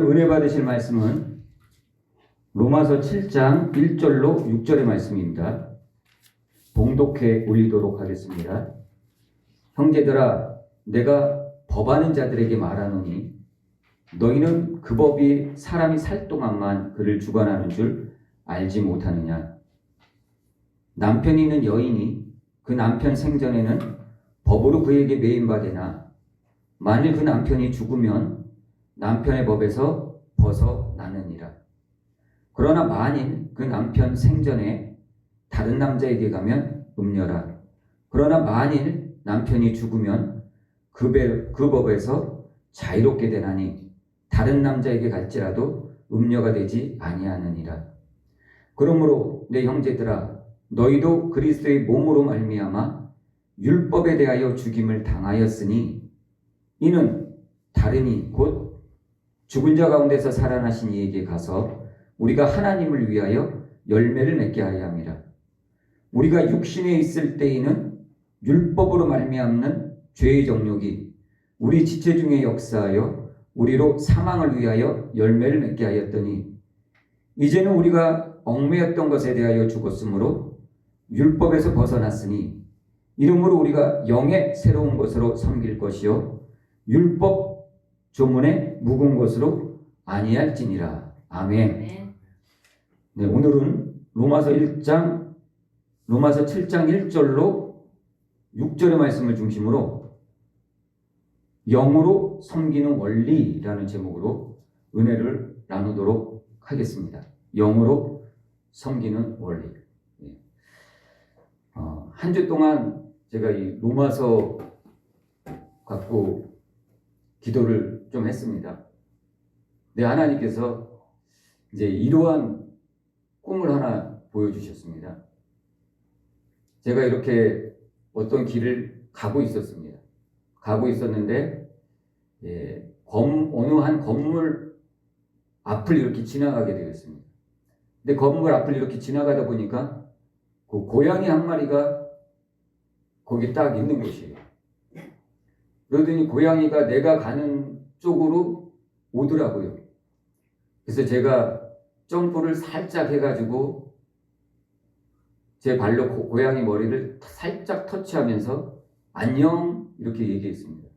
오늘 은혜 받으실 말씀은 로마서 7장 1절로 6절의 말씀입니다. 봉독해 올리도록 하겠습니다. 형제들아, 내가 법하는 자들에게 말하노니 너희는 그 법이 사람이 살 동안만 그를 주관하는 줄 알지 못하느냐. 남편이 있는 여인이 그 남편 생전에는 법으로 그에게 매인받으나 만일 그 남편이 죽으면 남편의 법에서 벗어나느니라. 그러나 만일 그 남편 생전에 다른 남자에게 가면 음녀라. 그러나 만일 남편이 죽으면 그 법에서 자유롭게 되나니 다른 남자에게 갈지라도 음녀가 되지 아니하느니라. 그러므로 내 형제들아, 너희도 그리스도의 몸으로 말미암아 율법에 대하여 죽임을 당하였으니 이는 다름이 곧 죽은 자 가운데서 살아나신 이에게 가서 우리가 하나님을 위하여 열매를 맺게 하려 함이라. 우리가 육신에 있을 때에는 율법으로 말미암는 죄의 정욕이 우리 지체 중에 역사하여 우리로 사망을 위하여 열매를 맺게 하였더니 이제는 우리가 얽매였던 것에 대하여 죽었으므로 율법에서 벗어났으니 이러므로 우리가 영의 새로운 것으로 섬길 것이요 율법 조문에 묵은 것으로 아니할지니라. 아멘. 네, 오늘은 로마서 7장 1절로 6절의 말씀을 중심으로 영으로 섬기는 원리라는 제목으로 은혜를 나누도록 하겠습니다. 영으로 섬기는 원리. 한 주 동안 제가 이 로마서 갖고 기도를 좀 했습니다. 네, 하나님께서 이제 이러한 꿈을 하나 보여주셨습니다. 제가 이렇게 어떤 길을 가고 있었습니다. 가고 있었는데 어느 한 건물 앞을 이렇게 지나가게 되었습니다. 근데 건물 앞을 이렇게 지나가다 보니까 그 고양이 한 마리가 거기 딱 있는 곳이에요. 그러더니 고양이가 내가 가는 쪽으로 오더라고요. 그래서 제가 점프를 살짝 해가지고 제 발로 고양이 머리를 살짝 터치하면서 안녕 이렇게 얘기했습니다.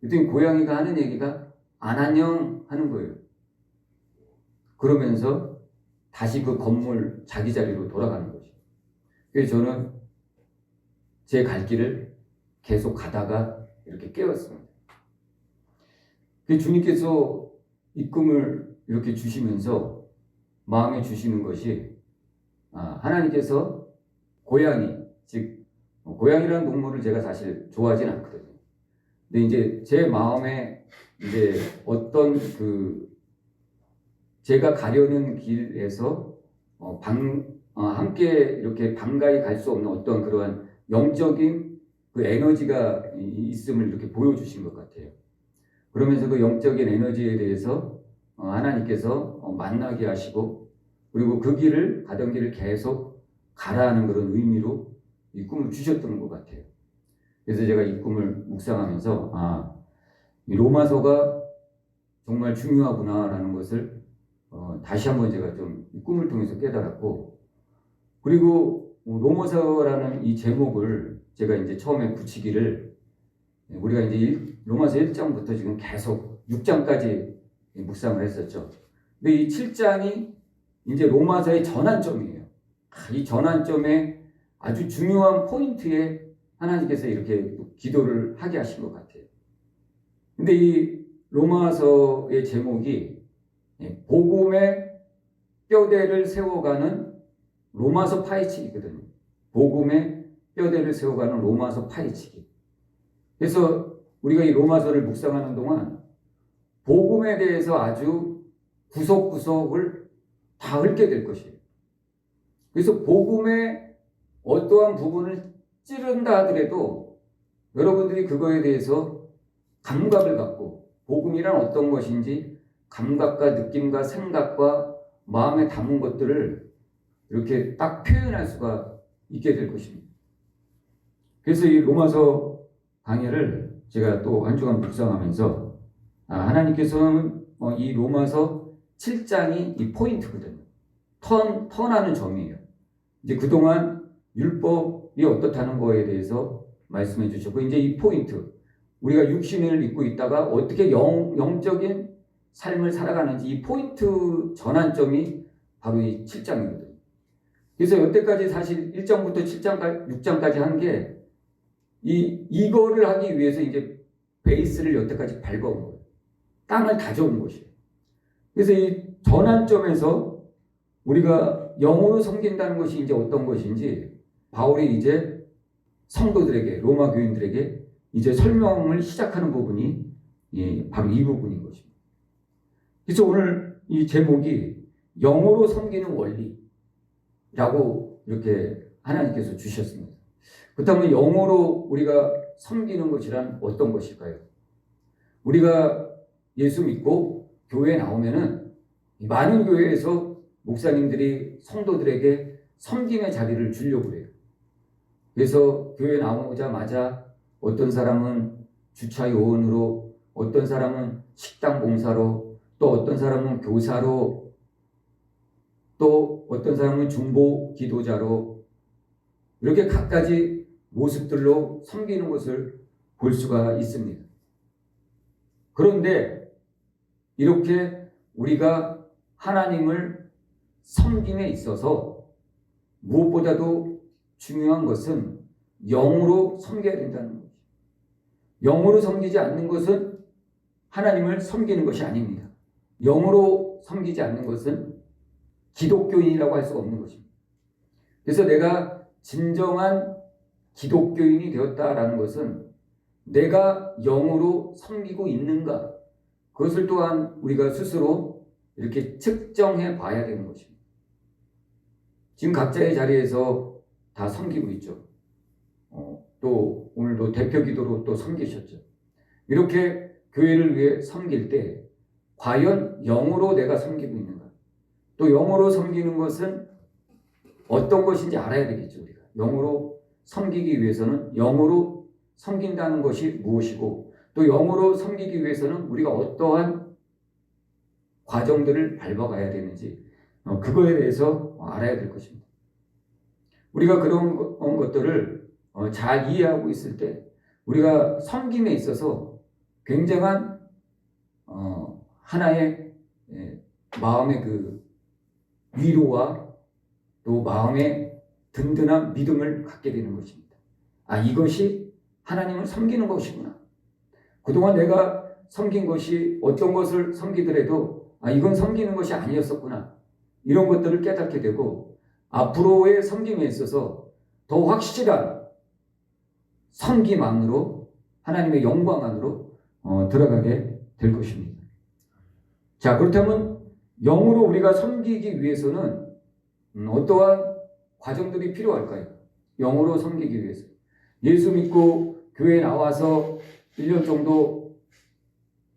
그랬더니 고양이가 하는 얘기가 안 안녕 하는 거예요. 그러면서 다시 그 건물 자기 자리로 돌아가는 거죠. 그래서 저는 제 갈 길을 계속 가다가 이렇게 깨웠습니다. 주님께서 이 꿈을 이렇게 주시면서 마음에 주시는 것이 하나님께서 고양이, 즉 고양이라는 동물을 제가 사실 좋아하진 않거든요. 근데 이제 제 마음에 이제 어떤 제가 가려는 길에서 함께 이렇게 반가이 갈 수 없는 어떤 그러한 영적인 그 에너지가 있음을 이렇게 보여주신 것 같아요. 그러면서 그 영적인 에너지에 대해서 하나님께서 만나게 하시고 그리고 그 길을 가던 길을 계속 가라는 그런 의미로 이 꿈을 주셨던 것 같아요. 그래서 제가 이 꿈을 묵상하면서 이 로마서가 정말 중요하구나라는 것을 다시 한번 제가 좀 이 꿈을 통해서 깨달았고 그리고 로마서라는 이 제목을 제가 이제 처음에 붙이기를 우리가 이제 로마서 1장부터 지금 계속 6장까지 묵상을 했었죠. 근데 이 7장이 이제 로마서의 전환점이에요. 이 전환점에 아주 중요한 포인트에 하나님께서 이렇게 기도를 하게 하신 것 같아요. 근데 이 로마서의 제목이 복음의 뼈대를 세워가는 로마서 파헤치기거든요. 복음의 뼈대를 세워가는 로마서 파헤치기. 그래서 우리가 이 로마서를 묵상하는 동안 복음에 대해서 아주 구석구석을 다 읊게 될 것이에요. 그래서 복음의 어떠한 부분을 찌른다 하더라도 여러분들이 그거에 대해서 감각을 갖고 복음이란 어떤 것인지 감각과 느낌과 생각과 마음에 담은 것들을 이렇게 딱 표현할 수가 있게 될 것입니다. 그래서 이 로마서 강해를 제가 또 한 주간 묵상하면서 하나님께서는 이 로마서 7장이 이 포인트거든요. 턴하는 점이에요. 이제 그동안 율법이 어떻다는 거에 대해서 말씀해 주셨고, 이제 이 포인트. 우리가 육신을 입고 있다가 어떻게 영적인 삶을 살아가는지 이 포인트 전환점이 바로 이 7장이거든요. 그래서 여태까지 사실 1장부터 7장까지, 6장까지 한 게 이거를 하기 위해서 이제 베이스를 여태까지 밟아온 거예요. 땅을 다져온 것이에요. 그래서 이 전환점에서 우리가 영으로 섬긴다는 것이 이제 어떤 것인지 바울이 이제 성도들에게, 로마 교인들에게 이제 설명을 시작하는 부분이 바로 이 부분인 것입니다. 그래서 오늘 이 제목이 영으로 섬기는 원리라고 이렇게 하나님께서 주셨습니다. 그렇다면 영으로 우리가 섬기는 것이란 어떤 것일까요? 우리가 예수 믿고 교회에 나오면은 많은 교회에서 목사님들이 성도들에게 섬김의 자리를 주려고 해요. 그래서 교회에 나오자마자 어떤 사람은 주차 요원으로, 어떤 사람은 식당 봉사로, 또 어떤 사람은 교사로, 또 어떤 사람은 중보 기도자로 이렇게 갖가지 모습들로 섬기는 것을 볼 수가 있습니다. 그런데 이렇게 우리가 하나님을 섬김에 있어서 무엇보다도 중요한 것은 영으로 섬겨야 된다는 것이죠. 영으로 섬기지 않는 것은 하나님을 섬기는 것이 아닙니다. 영으로 섬기지 않는 것은 기독교인이라고 할 수가 없는 것입니다. 그래서 내가 진정한 기독교인이 되었다라는 것은 내가 영으로 섬기고 있는가, 그것을 또한 우리가 스스로 이렇게 측정해 봐야 되는 것입니다. 지금 각자의 자리에서 다 섬기고 있죠. 또 오늘도 대표 기도로 또 섬기셨죠. 이렇게 교회를 위해 섬길 때 과연 영으로 내가 섬기고 있는가? 또 영으로 섬기는 것은 어떤 것인지 알아야 되겠죠. 우리가 영으로 섬기기 위해서는 영으로 섬긴다는 것이 무엇이고, 또 영으로 섬기기 위해서는 우리가 어떠한 과정들을 밟아가야 되는지 그거에 대해서 알아야 될 것입니다. 우리가 그런 것들을 잘 이해하고 있을 때 우리가 섬김에 있어서 굉장한 하나의 마음의 그 위로와 또 마음의 든든한 믿음을 갖게 되는 것입니다. 이것이 하나님을 섬기는 것이구나. 그동안 내가 섬긴 것이 어떤 것을 섬기더라도 이건 섬기는 것이 아니었었구나. 이런 것들을 깨닫게 되고 앞으로의 섬김에 있어서 더 확실한 섬김 안으로, 하나님의 영광 안으로 들어가게 될 것입니다. 자, 그렇다면 영으로 우리가 섬기기 위해서는 어떠한 과정들이 필요할까요? 영으로 섬기기 위해서. 예수 믿고 교회에 나와서 1년 정도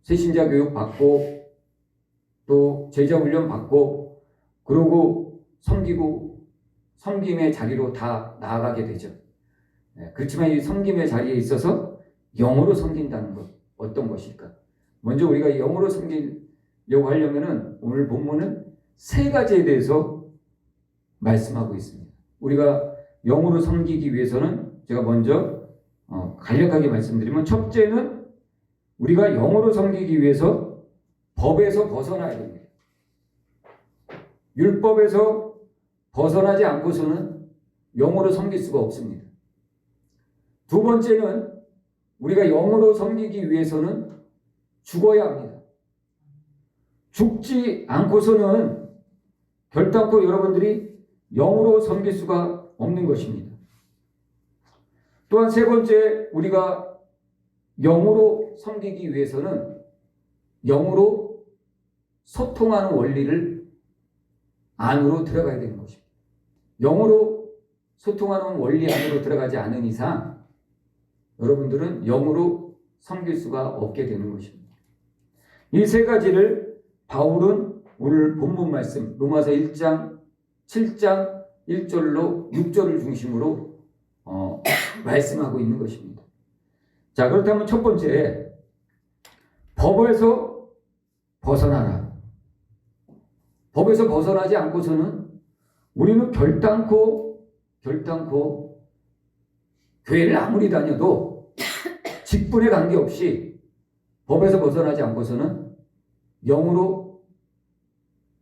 새신자 교육 받고 또 제자 훈련 받고 그러고 섬기고 섬김의 자리로 다 나아가게 되죠. 그렇지만 이 섬김의 자리에 있어서 영으로 섬긴다는 것, 어떤 것일까? 먼저 우리가 영으로 섬기려고 하려면은 오늘 본문은 세 가지에 대해서 말씀하고 있습니다. 우리가 영으로 섬기기 위해서는 제가 먼저 간략하게 말씀드리면, 첫째는 우리가 영으로 섬기기 위해서 법에서 벗어나야 됩니다. 율법에서 벗어나지 않고서는 영으로 섬길 수가 없습니다. 두 번째는 우리가 영으로 섬기기 위해서는 죽어야 합니다. 죽지 않고서는 결단코 여러분들이 영으로 섬길 수가 없는 것입니다. 또한 세 번째, 우리가 영으로 섬기기 위해서는 영으로 소통하는 원리를 안으로 들어가야 되는 것입니다. 영으로 소통하는 원리 안으로 들어가지 않은 이상 여러분들은 영으로 섬길 수가 없게 되는 것입니다. 이 세 가지를 바울은 오늘 본문 말씀 로마서 1장 7장 1절로 6절을 중심으로 말씀하고 있는 것입니다. 자, 그렇다면 첫 번째, 법에서 벗어나라. 법에서 벗어나지 않고서는 우리는 결단코 교회를 아무리 다녀도 직분에 관계없이 법에서 벗어나지 않고서는 영으로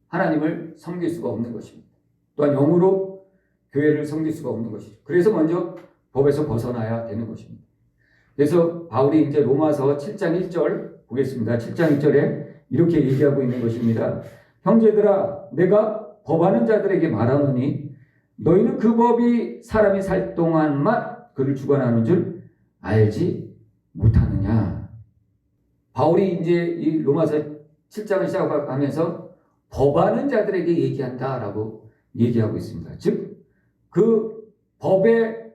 하나님을 섬길 수가 없는 것입니다. 또한 영으로 교회를 섬길 수가 없는 것이죠. 그래서 먼저 법에서 벗어나야 되는 것입니다. 그래서 바울이 이제 로마서 7장 1절 보겠습니다. 7장 1절에 이렇게 얘기하고 있는 것입니다. 형제들아, 내가 법하는 자들에게 말하노니 너희는 그 법이 사람이 살 동안만 그를 주관하는 줄 알지 못하느냐. 바울이 이제 이 로마서 7장을 시작하면서 법하는 자들에게 얘기한다라고 얘기하고 있습니다. 즉, 그 법의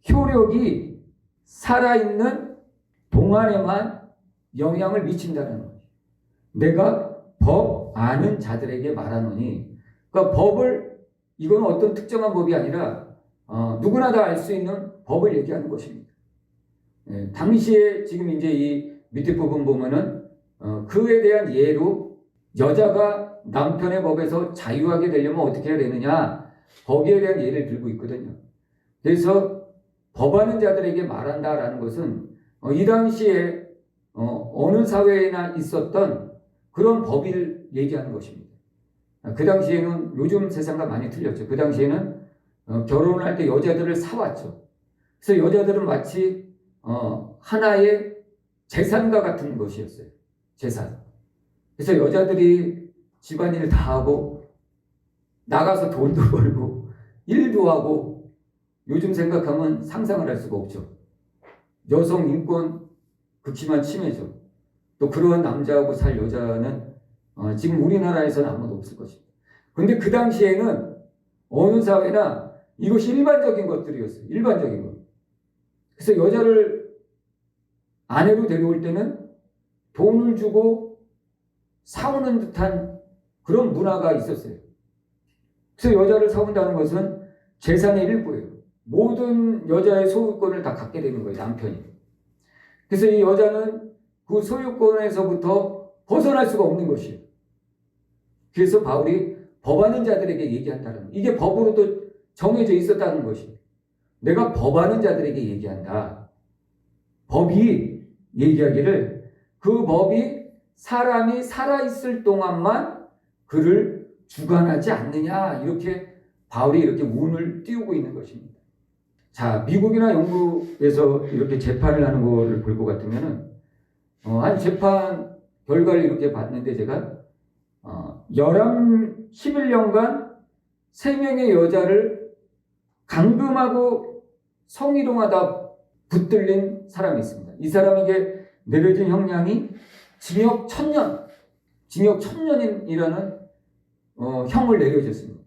효력이 살아있는 동안에만 영향을 미친다는 거죠. 내가 법 아는 자들에게 말하노니, 그러니까 법을, 이건 어떤 특정한 법이 아니라 누구나 다 알 수 있는 법을 얘기하는 것입니다. 당시에 지금 이제 이 밑에 부분 보면은 그에 대한 예로 여자가 남편의 법에서 자유하게 되려면 어떻게 해야 되느냐, 거기에 대한 예를 들고 있거든요. 그래서 법하는 자들에게 말한다라는 것은 이 당시에 어느 사회에나 있었던 그런 법을 얘기하는 것입니다. 그 당시에는 요즘 세상과 많이 틀렸죠. 그 당시에는 결혼을 할 때 여자들을 사왔죠. 그래서 여자들은 마치 하나의 재산과 같은 것이었어요. 재산. 그래서 여자들이 집안일 다 하고 나가서 돈도 벌고 일도 하고, 요즘 생각하면 상상을 할 수가 없죠. 여성 인권 극심한 침해죠. 또 그런 남자하고 살 여자는 지금 우리나라에서는 아무도 없을 것입니다. 그런데 그 당시에는 어느 사회나 이것이 일반적인 것들이었어요. 일반적인 것. 그래서 여자를 아내로 데려올 때는 돈을 주고 사오는 듯한 그런 문화가 있었어요. 그래서 여자를 사온다는 것은 재산의 일부예요. 모든 여자의 소유권을 다 갖게 되는 거예요, 남편이. 그래서 이 여자는 그 소유권에서부터 벗어날 수가 없는 것이에요. 그래서 바울이 법하는 자들에게 얘기한다는, 이게 법으로도 정해져 있었다는 것이에요. 내가 법하는 자들에게 얘기한다. 법이 얘기하기를 그 법이 사람이 살아있을 동안만 그를 주관하지 않느냐, 이렇게 바울이 이렇게 운을 띄우고 있는 것입니다. 자, 미국이나 영국에서 이렇게 재판을 하는 거를 볼 것 같으면은 한 재판 결과를 이렇게 봤는데, 제가 11년간 3명의 여자를 감금하고 성희롱하다 붙들린 사람이 있습니다. 이 사람에게 내려진 형량이 징역 1000년, 징역 1000년이라는 형을 내려졌습니다.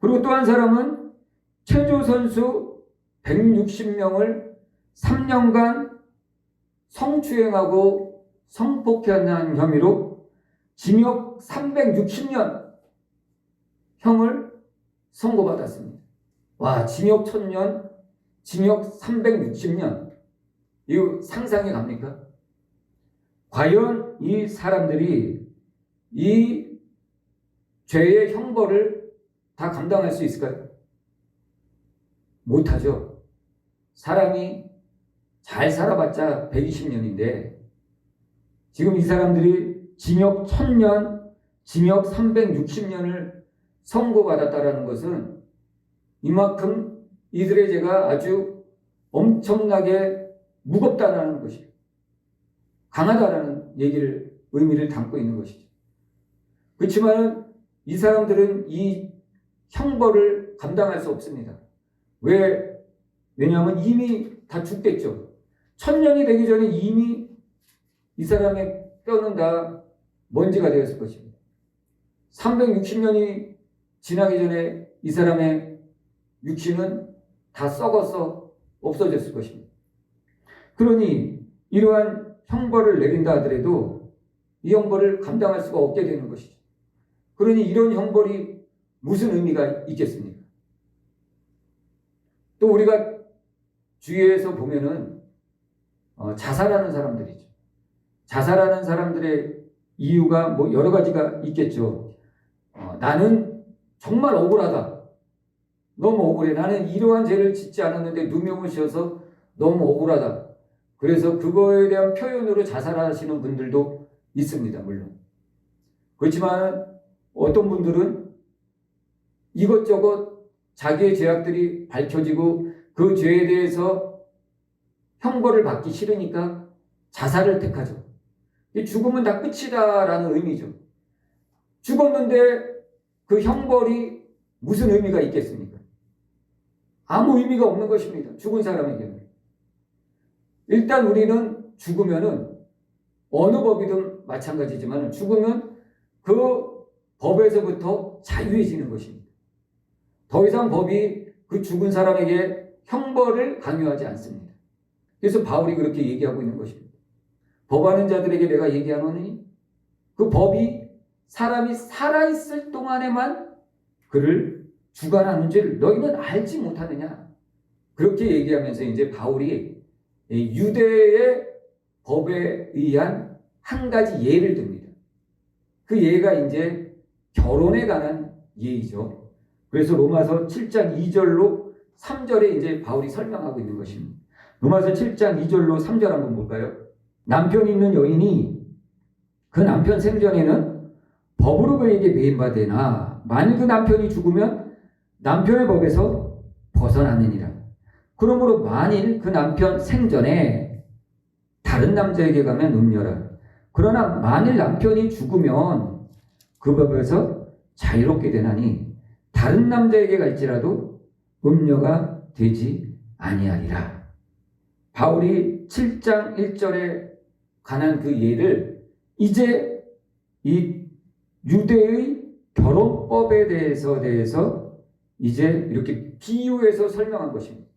그리고 또 한 사람은 체조 선수 160명을 3년간 성추행하고 성폭행한 혐의로 징역 360년 형을 선고받았습니다. 와, 징역 1000년, 징역 360년. 이거 상상이 갑니까? 과연 이 사람들이 이 죄의 형벌을 다 감당할 수 있을까요? 못하죠. 사람이 잘 살아봤자 120년인데 지금 이 사람들이 징역 1000년, 징역 360년을 선고받았다라는 것은 이만큼 이들의 죄가 아주 엄청나게 무겁다라는 것이에요. 강하다라는 의미를 담고 있는 것이죠. 그렇지만 이 사람들은 이 형벌을 감당할 수 없습니다. 왜냐하면 이미 다 죽겠죠. 1000년이 되기 전에 이미 이 사람의 뼈는 다 먼지가 되었을 것입니다. 360년이 지나기 전에 이 사람의 육신은 다 썩어서 없어졌을 것입니다. 그러니 이러한 형벌을 내린다 하더라도 이 형벌을 감당할 수가 없게 되는 것이죠. 그러니 이런 형벌이 무슨 의미가 있겠습니까? 또 우리가 주위에서 보면은 자살하는 사람들이죠. 자살하는 사람들의 이유가 뭐 여러 가지가 있겠죠. 나는 정말 억울하다. 너무 억울해. 나는 이러한 죄를 짓지 않았는데 누명을 씌워서 너무 억울하다. 그래서 그거에 대한 표현으로 자살하시는 분들도 있습니다. 물론. 그렇지만 어떤 분들은 이것저것 자기의 죄악들이 밝혀지고 그 죄에 대해서 형벌을 받기 싫으니까 자살을 택하죠. 죽으면 다 끝이다라는 의미죠. 죽었는데 그 형벌이 무슨 의미가 있겠습니까? 아무 의미가 없는 것입니다. 죽은 사람에게는. 일단 우리는 죽으면은 어느 법이든 마찬가지지만 죽으면 그 법에서부터 자유해지는 것입니다. 더 이상 법이 그 죽은 사람에게 형벌을 강요하지 않습니다. 그래서 바울이 그렇게 얘기하고 있는 것입니다. 법하는 자들에게 내가 얘기하노니 그 법이 사람이 살아있을 동안에만 그를 주관하는 줄을 너희는 알지 못하느냐. 그렇게 얘기하면서 이제 바울이 유대의 법에 의한 한 가지 예를 듭니다. 그 예가 이제 결혼에 관한 예이죠. 그래서 로마서 7장 2절로 3절에 이제 바울이 설명하고 있는 것입니다. 로마서 7장 2절로 3절 한번 볼까요? 남편이 있는 여인이 그 남편 생전에는 법으로 그에게 매인바되나 만일 그 남편이 죽으면 남편의 법에서 벗어나느니라. 그러므로 만일 그 남편 생전에 다른 남자에게 가면 음녀라. 그러나 만일 남편이 죽으면 그 법에서 자유롭게 되나니 다른 남자에게 갈지라도 음녀가 되지 아니하리라. 바울이 7장 1절에 관한 그 예를 이제 이 유대의 결혼법에 대해서 이제 이렇게 비유해서 설명한 것입니다.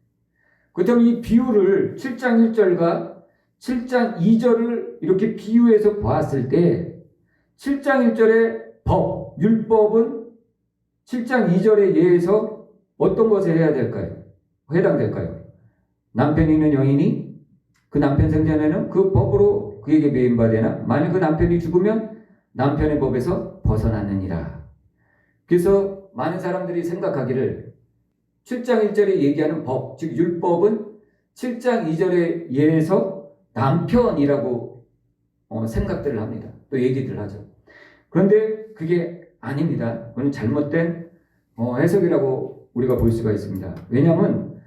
그렇다면 이 비유를 7장 1절과 7장 2절을 이렇게 비유해서 보았을 때 7장 1절의 법, 율법은 7장 2절의 예에서 어떤 것에 해야 될까요? 해당될까요? 남편이 있는 여인이 그 남편 생전에는 그 법으로 그에게 매인바되나 만일 그 남편이 죽으면 남편의 법에서 벗어났느니라. 그래서 많은 사람들이 생각하기를 7장 1절에 얘기하는 법, 즉 율법은 7장 2절의 예에서 남편이라고 생각들을 합니다. 또 얘기들 하죠. 그런데 그게 아닙니다. 그건 잘못된 해석이라고 우리가 볼 수가 있습니다. 왜냐하면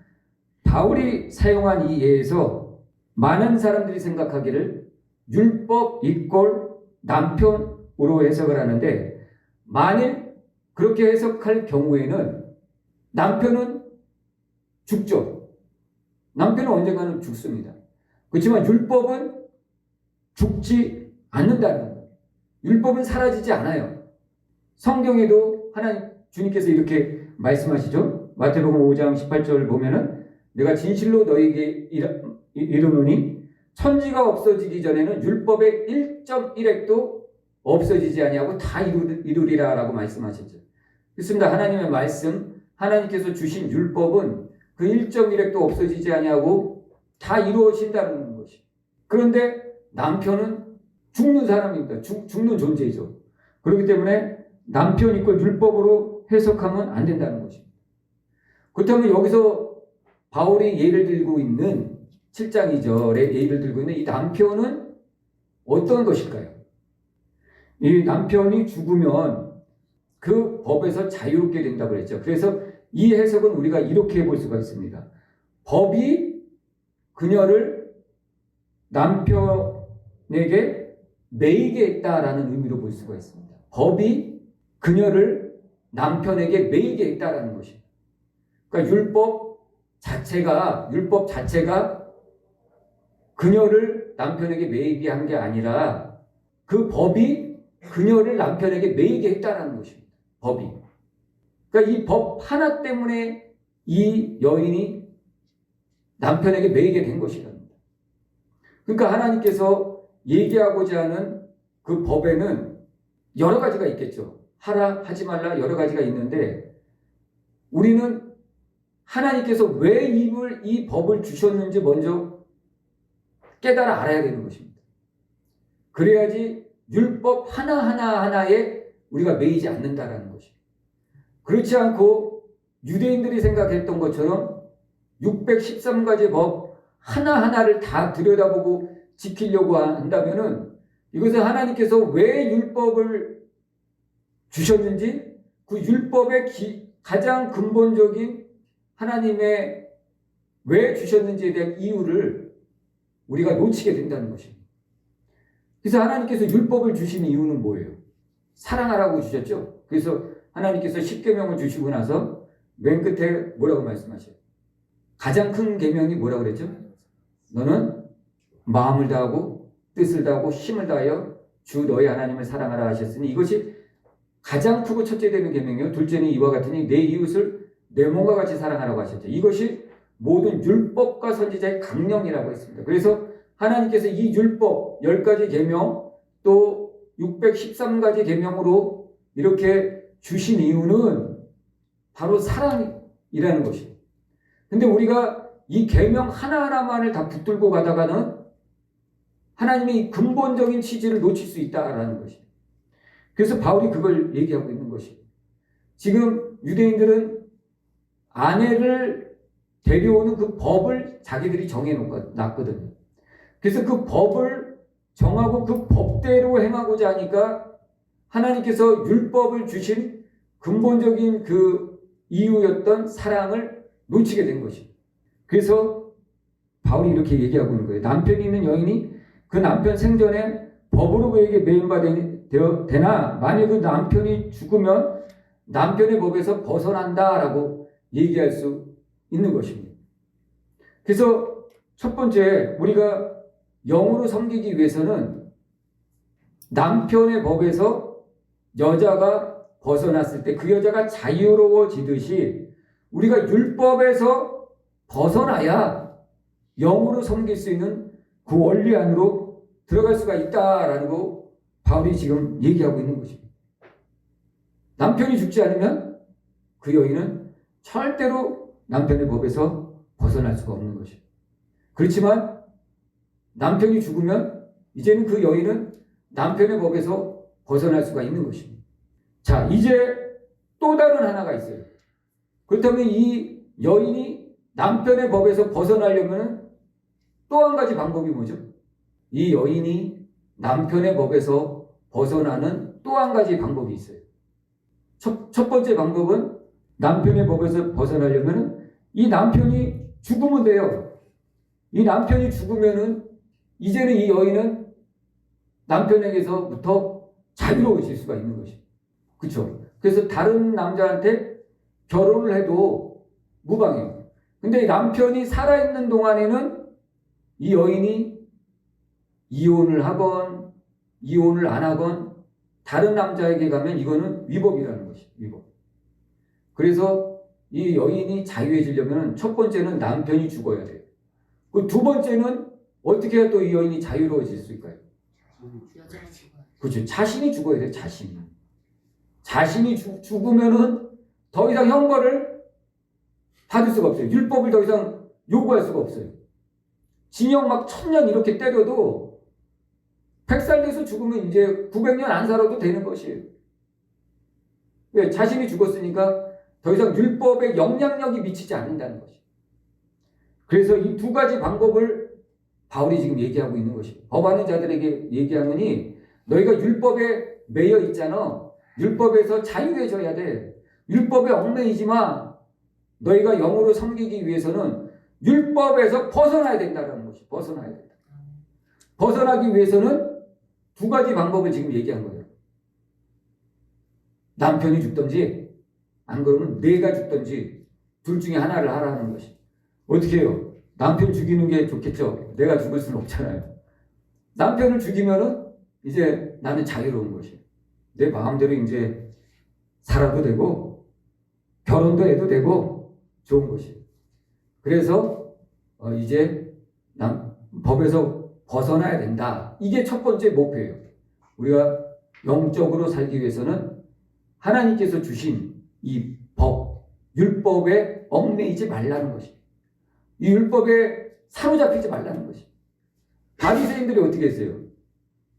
바울이 사용한 이 예에서 많은 사람들이 생각하기를 율법 이꼴 남편으로 해석을 하는데 만일 그렇게 해석할 경우에는 남편은 죽죠. 남편은 언젠가는 죽습니다. 그렇지만 율법은 죽지 않는다는 거예요. 율법은 사라지지 않아요. 성경에도 하나님 주님께서 이렇게 말씀하시죠. 마태복음 5장 18절 보면은 내가 진실로 너에게 이르노니 천지가 없어지기 전에는 율법의 1.1획도 없어지지 아니하고 다 이루리라 라고 말씀하셨죠. 그렇습니다. 하나님의 말씀, 하나님께서 주신 율법은 그 1.1획도 없어지지 아니하고 다 이루어진다는 것이. 그런데 남편은 죽는 사람입니다. 죽는 존재이죠. 그렇기 때문에 남편 이꼴 율법으로 해석하면 안 된다는 것입니다. 그렇다면 여기서 바울이 예를 들고 있는 7장 2절에 예를 들고 있는 이 남편은 어떤 것일까요? 이 남편이 죽으면 그 법에서 자유롭게 된다고 그랬죠. 그래서 이 해석은 우리가 이렇게 볼 수가 있습니다. 법이 그녀를 남편에게 매이게 했다라는 의미로 볼 수가 있습니다. 법이 그녀를 남편에게 매이게 했다라는 것입니다. 그러니까 율법 자체가 그녀를 남편에게 매이게 한 게 아니라 그 법이 그녀를 남편에게 매이게 했다라는 것입니다. 법이. 그러니까 이 법 하나 때문에 이 여인이 남편에게 매이게 된 것이랍니다. 그러니까 하나님께서 얘기하고자 하는 그 법에는 여러 가지가 있겠죠. 하라, 하지 말라 여러 가지가 있는데 우리는 하나님께서 왜 이 법을 주셨는지 먼저 깨달아 알아야 되는 것입니다. 그래야지 율법 하나하나에 우리가 매이지 않는다라는 것입니다. 그렇지 않고 유대인들이 생각했던 것처럼 613가지 법 하나하나를 다 들여다보고 지키려고 한다면은 이것은 하나님께서 왜 율법을 주셨는지 그 율법의 가장 근본적인 하나님의 왜 주셨는지에 대한 이유를 우리가 놓치게 된다는 것입니다. 그래서 하나님께서 율법을 주신 이유는 뭐예요? 사랑하라고 주셨죠. 그래서 하나님께서 10계명을 주시고 나서 맨 끝에 뭐라고 말씀하셔요? 가장 큰 계명이 뭐라고 그랬죠? 너는 마음을 다하고 뜻을 다하고 힘을 다하여 주 너희 하나님을 사랑하라 하셨으니 이것이 가장 크고 첫째 되는 계명이요. 둘째는 이와 같으니 내 이웃을 내 몸과 같이 사랑하라고 하셨죠. 이것이 모든 율법과 선지자의 강령이라고 했습니다. 그래서 하나님께서 이 율법 10가지 계명 또 613가지 계명으로 이렇게 주신 이유는 바로 사랑이라는 것입니다. 근데 우리가 이 계명 하나하나만을 다 붙들고 가다가는 하나님의 근본적인 취지를 놓칠 수 있다라는 것입니다. 그래서 바울이 그걸 얘기하고 있는 것입니다. 지금 유대인들은 아내를 데려오는 그 법을 자기들이 정해놨거든요. 그래서 그 법을 정하고 그 법대로 행하고자 하니까 하나님께서 율법을 주신 근본적인 그 이유였던 사랑을 놓치게 된 것입니다. 그래서 바울이 이렇게 얘기하고 있는 거예요. 남편이 있는 여인이 그 남편 생전에 법으로 그에게 매인바 되나 만일 그 남편이 죽으면 남편의 법에서 벗어난다라고 얘기할 수 있는 것입니다. 그래서 첫 번째 우리가 영으로 섬기기 위해서는 남편의 법에서 여자가 벗어났을 때 그 여자가 자유로워지듯이 우리가 율법에서 벗어나야 영으로 섬길 수 있는 그 원리 안으로 들어갈 수가 있다라는 거 바울이 지금 얘기하고 있는 것입니다. 남편이 죽지 않으면 그 여인은 절대로 남편의 법에서 벗어날 수가 없는 것입니다. 그렇지만 남편이 죽으면 이제는 그 여인은 남편의 법에서 벗어날 수가 있는 것입니다. 자, 이제 또 다른 하나가 있어요. 그렇다면 이 여인이 남편의 법에서 벗어나려면 또 한 가지 방법이 뭐죠? 이 여인이 남편의 법에서 벗어나는 또 한 가지 방법이 있어요. 첫 번째 방법은 남편의 법에서 벗어나려면 이 남편이 죽으면 돼요. 이 남편이 죽으면은 이제는 이 여인은 남편에게서부터 자유로워질 수가 있는 것이죠. 그렇죠? 그래서 다른 남자한테 결혼을 해도 무방해요. 근데 이 남편이 살아있는 동안에는 이 여인이 이혼을 하건 이혼을 안 하건 다른 남자에게 가면 이거는 위법이라는 것이죠. 위법. 그래서 이 여인이 자유해지려면 첫 번째는 남편이 죽어야 돼요. 그 두 번째는 어떻게 해야 또 이 여인이 자유로워질 수 있을까요? 여자가 죽어요. 그렇죠. 자신이 죽어야 돼요. 자신이 죽으면은 더 이상 형벌을 받을 수가 없어요. 율법을 더 이상 요구할 수가 없어요. 징역 막 1000년 이렇게 때려도 100살 돼서 죽으면 이제 900년 안 살아도 되는 것이에요. 왜? 자신이 죽었으니까 더 이상 율법에 영향력이 미치지 않는다는 것이에요. 그래서 이 두 가지 방법을 바울이 지금 얘기하고 있는 것이에요. 법하는 자들에게 얘기하느니 너희가 율법에 매여 있잖아. 율법에서 자유해져야 돼. 율법에 얽매이지 마. 너희가 영으로 섬기기 위해서는 율법에서 벗어나야 된다는 것이 벗어나야 된다. 벗어나기 위해서는 두 가지 방법을 지금 얘기한 거예요. 남편이 죽든지 안 그러면 내가 죽든지 둘 중에 하나를 하라는 것이. 어떻게 해요? 남편 죽이는 게 좋겠죠. 내가 죽을 수는 없잖아요. 남편을 죽이면은 이제 나는 자유로운 것이에요. 내 마음대로 이제 살아도 되고 결혼도 해도 되고 좋은 것이에요. 그래서 이제 법에서 벗어나야 된다. 이게 첫 번째 목표예요. 우리가 영적으로 살기 위해서는 하나님께서 주신 이 법, 율법에 얽매이지 말라는 것입니다. 이 율법에 사로잡히지 말라는 것입니다. 바리새인들이 어떻게 했어요?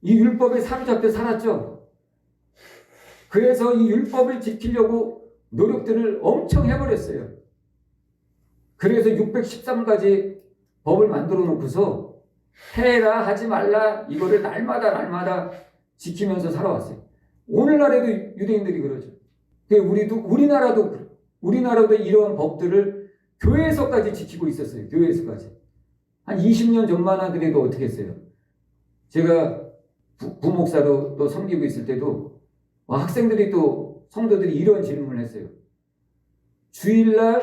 이 율법에 사로잡혀 살았죠. 그래서 이 율법을 지키려고 노력들을 엄청 해버렸어요. 그래서 613가지 법을 만들어 놓고서 해라 하지 말라 이거를 날마다 지키면서 살아왔어요. 오늘날에도 유대인들이 그러죠. 우리나라도 이러한 법들을 교회에서까지 지키고 있었어요. 교회에서까지. 한 20년 전만 하더라도 어떻게 했어요? 제가 부목사로 또 섬기고 있을 때도 학생들이 또 성도들이 이런 질문을 했어요. 주일날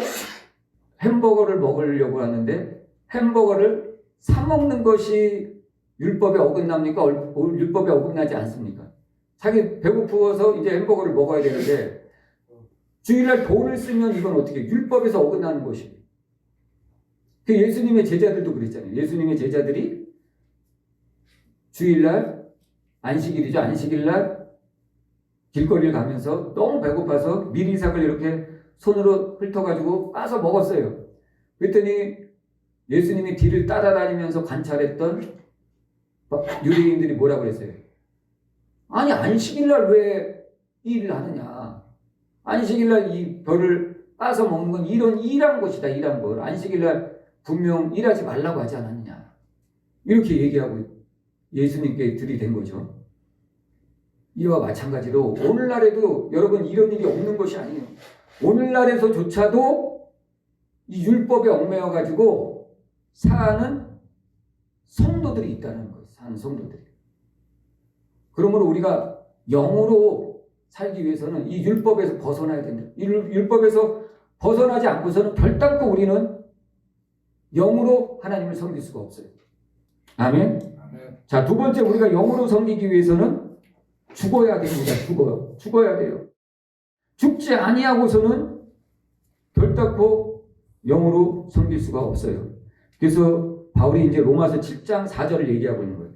햄버거를 먹으려고 하는데 햄버거를 사 먹는 것이 율법에 어긋납니까? 율법에 어긋나지 않습니까? 자기 배고프어서 이제 햄버거를 먹어야 되는데 주일날 돈을 쓰면 이건 어떻게 율법에서 어긋나는 것이에요. 그 예수님의 제자들도 그랬잖아요. 예수님의 제자들이 주일날 안식일이죠. 안식일날 길거리를 가면서 너무 배고파서 미리삭을 이렇게 손으로 훑어가지고 까서 먹었어요. 그랬더니 예수님이 뒤를 따라다니면서 관찰했던 유대인들이 뭐라고 그랬어요? 아니 안식일날 왜 이 일을 하느냐? 안식일날 이 벼를 까서 먹는 건 이런 일한 것이다. 일한 것. 안식일날 분명 일하지 말라고 하지 않았느냐? 이렇게 얘기하고 예수님께 들이댄 거죠. 이와 마찬가지로 오늘날에도 여러분 이런 일이 없는 것이 아니에요. 오늘날에서조차도 이 율법에 얽매여 가지고 사는 성도들이 있다는 거예요. 사는 성도들이. 그러므로 우리가 영으로 살기 위해서는 이 율법에서 벗어나야 된다. 이 율법에서 벗어나지 않고서는 결단코 우리는 영으로 하나님을 섬길 수가 없어요. 아멘. 자, 두 번째 우리가 영으로 섬기기 위해서는 죽어야 됩니다. 죽어야 돼요. 죽지 아니하고서는 결단코 영으로 섬길 수가 없어요. 그래서 바울이 이제 로마서 7장 4절을 얘기하고 있는 거예요.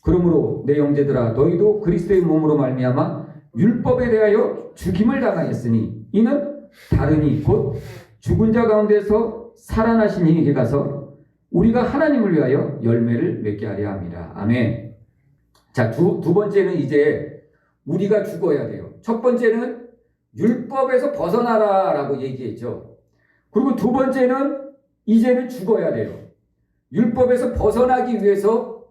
그러므로 내 형제들아 너희도 그리스도의 몸으로 말미암아 율법에 대하여 죽임을 당하였으니 이는 다르니 곧 죽은 자 가운데서 살아나신 이에게 가서 우리가 하나님을 위하여 열매를 맺게 하려 함이라. 아멘. 자, 두 번째는 이제 우리가 죽어야 돼요. 첫 번째는 율법에서 벗어나라라고 얘기했죠. 그리고 두 번째는 이제는 죽어야 돼요. 율법에서 벗어나기 위해서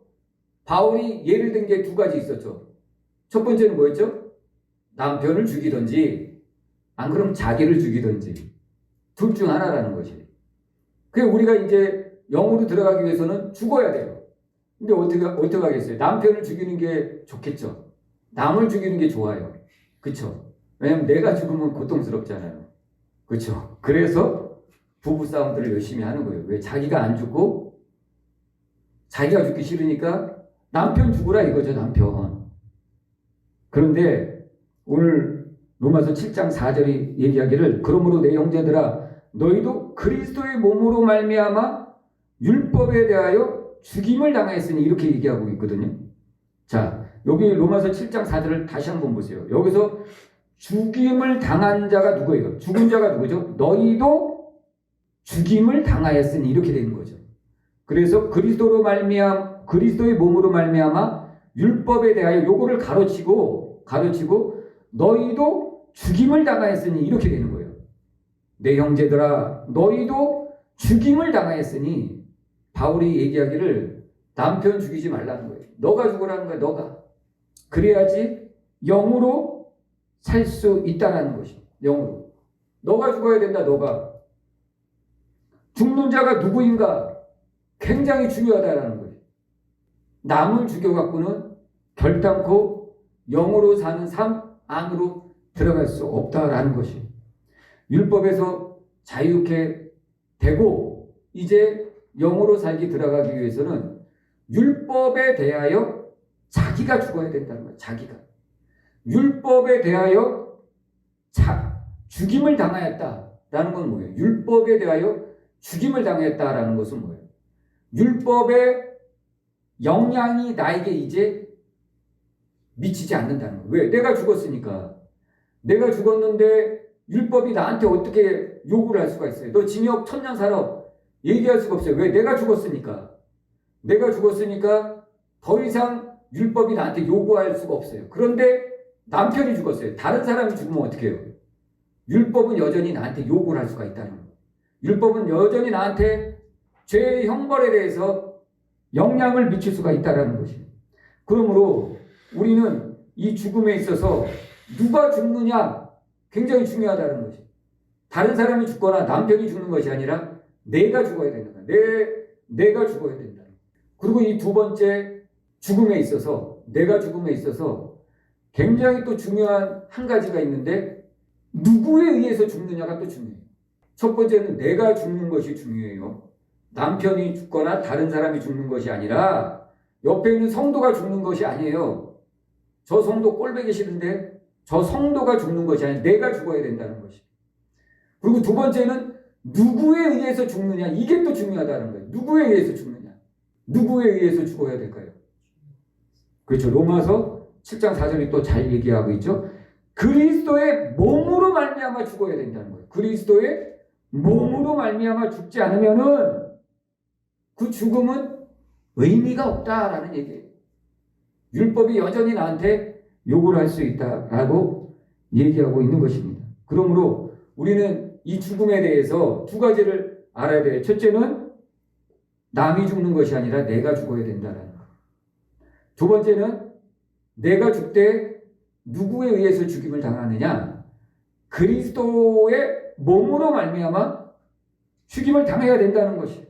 바울이 예를 든 게 두 가지 있었죠. 첫 번째는 뭐였죠? 남편을 죽이든지 안 그러면 자기를 죽이든지 둘 중 하나라는 것이에요. 그래서 우리가 이제 영으로 들어가기 위해서는 죽어야 돼요. 근데 어떻게 하겠어요? 남편을 죽이는 게 좋겠죠. 남을 죽이는 게 좋아요. 그렇죠? 왜냐면 내가 죽으면 고통스럽잖아요. 그렇죠? 그래서 부부 싸움들을 열심히 하는 거예요. 왜? 자기가 안 죽고 자기가 죽기 싫으니까 남편 죽으라 이거죠. 남편. 그런데 오늘 로마서 7장 4절이 얘기하기를 그러므로 내 형제들아 너희도 그리스도의 몸으로 말미암아 율법에 대하여 죽임을 당하였으니 이렇게 얘기하고 있거든요. 자, 여기 로마서 7장 4절을 다시 한번 보세요. 여기서 죽임을 당한 자가 누구예요? 죽은 자가 누구죠? 너희도 죽임을 당하였으니 이렇게 되는 거죠. 그래서 그리스도의 몸으로 말미암아 율법에 대하여 요거를 가로치고 너희도 죽임을 당하였으니 이렇게 되는 거예요. 내 형제들아 너희도 죽임을 당하였으니 바울이 얘기하기를 남편 죽이지 말라는 거예요. 너가 죽으라는 거야. 너가. 그래야지 영으로 살 수 있다는 것이. 영으로. 너가 죽어야 된다. 너가. 죽는 자가 누구인가? 굉장히 중요하다는 거예요. 남을 죽여갖고는 결단코 영으로 사는 삶 안으로 들어갈 수 없다라는 것이. 율법에서 자유케 되고 이제 영으로 살기 들어가기 위해서는 율법에 대하여 자기가 죽어야 된다는 거예요. 자기가. 율법에 대하여 죽임을 당하였다라는 건 뭐예요? 율법에 대하여 죽임을 당했다라는 것은 뭐예요? 율법의 영향이 나에게 이제 미치지 않는다는 거예요. 왜? 내가 죽었으니까. 내가 죽었는데 율법이 나한테 어떻게 요구를 할 수가 있어요? 너 징역 1000년 살아. 얘기할 수가 없어요. 왜? 내가 죽었으니까. 내가 죽었으니까 더 이상 율법이 나한테 요구할 수가 없어요. 그런데 남편이 죽었어요. 다른 사람이 죽으면 어떻게 해요? 율법은 여전히 나한테 요구를 할 수가 있다는 거예요. 율법은 여전히 나한테 죄의 형벌에 대해서 영향을 미칠 수가 있다는 것이에요. 그러므로 우리는 이 죽음에 있어서 누가 죽느냐 굉장히 중요하다는 것이에요. 다른 사람이 죽거나 남편이 죽는 것이 아니라 내가 죽어야 된다. 내가 죽어야 된다. 그리고 이 두 번째 죽음에 있어서, 내가 죽음에 있어서 굉장히 또 중요한 한 가지가 있는데 누구에 의해서 죽느냐가 또 중요해요. 첫 번째는 내가 죽는 것이 중요해요. 남편이 죽거나 다른 사람이 죽는 것이 아니라 옆에 있는 성도가 죽는 것이 아니에요. 저 성도 꼴보기 싫은데 저 성도가 죽는 것이 아니라 내가 죽어야 된다는 것이. 그리고 두 번째는 누구에 의해서 죽느냐, 이게 또 중요하다는 거예요. 누구에 의해서 죽느냐, 누구에 의해서 죽어야 될까요? 그렇죠. 로마서 7장 4절이 또 잘 얘기하고 있죠. 그리스도의 몸으로 말미암아 죽어야 된다는 거예요. 그리스도의 몸으로 말미암아 죽지 않으면은 그 죽음은 의미가 없다라는 얘기예요. 율법이 여전히 나한테 요구를 할 수 있다라고 얘기하고 있는 것입니다. 그러므로 우리는 이 죽음에 대해서 두 가지를 알아야 돼요. 첫째는 남이 죽는 것이 아니라 내가 죽어야 된다는 것. 두 번째는 내가 죽되 누구에 의해서 죽임을 당하느냐? 그리스도의 몸으로 말미암아 죽임을 당해야 된다는 것이.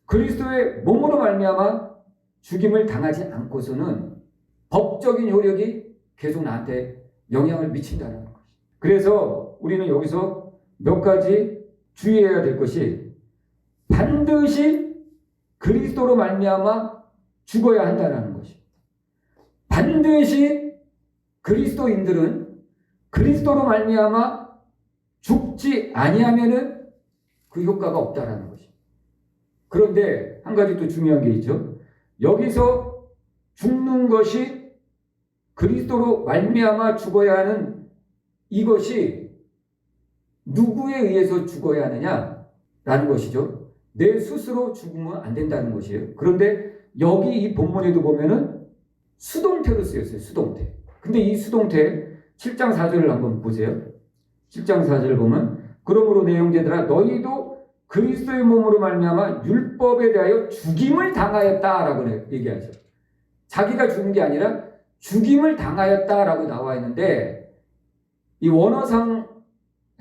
그리스도의 몸으로 말미암아 죽임을 당하지 않고서는 법적인 효력이 계속 나한테 영향을 미친다는 것이. 그래서 우리는 여기서 몇 가지 주의해야 될 것이 반드시 그리스도로 말미암아 죽어야 한다는 것이. 반드시 그리스도인들은 그리스도로 말미암아 죽지 아니하면은 그 효과가 없다라는 것이. 그런데 한 가지 또 중요한 게 있죠. 여기서 죽는 것이 그리스도로 말미암아 죽어야 하는 이것이 누구에 의해서 죽어야 하느냐라는 것이죠. 내 스스로 죽으면 안 된다는 것이에요. 그런데 여기 이 본문에도 보면은 수동태로 쓰였어요. 수동태. 근데 이 수동태 7장 4절을 한번 보세요. 7장 4절을 보면 그러므로 내 형제들아 너희도 그리스도의 몸으로 말미암아 율법에 대하여 죽임을 당하였다라고 얘기하죠. 자기가 죽은 게 아니라 죽임을 당하였다라고 나와 있는데 이 원어상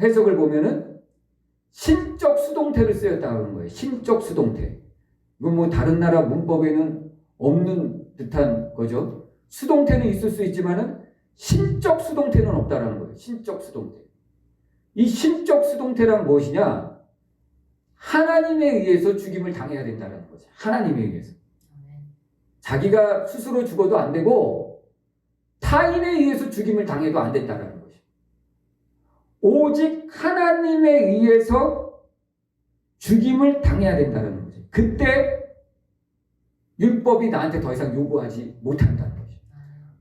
해석을 보면은 신적 수동태를 쓰였다는 거예요. 신적 수동태. 이건 뭐 다른 나라 문법에는 없는 듯한 거죠. 수동태는 있을 수 있지만은 신적 수동태는 없다라는 거예요. 신적 수동태. 이 신적 수동태란 무엇이냐? 하나님에 의해서 죽임을 당해야 된다는 거죠. 하나님에 의해서. 자기가 스스로 죽어도 안 되고 타인에 의해서 죽임을 당해도 안 된다는 거죠. 오직 하나님에 의해서 죽임을 당해야 된다는 거죠. 그때 율법이 나한테 더 이상 요구하지 못한다는 거죠.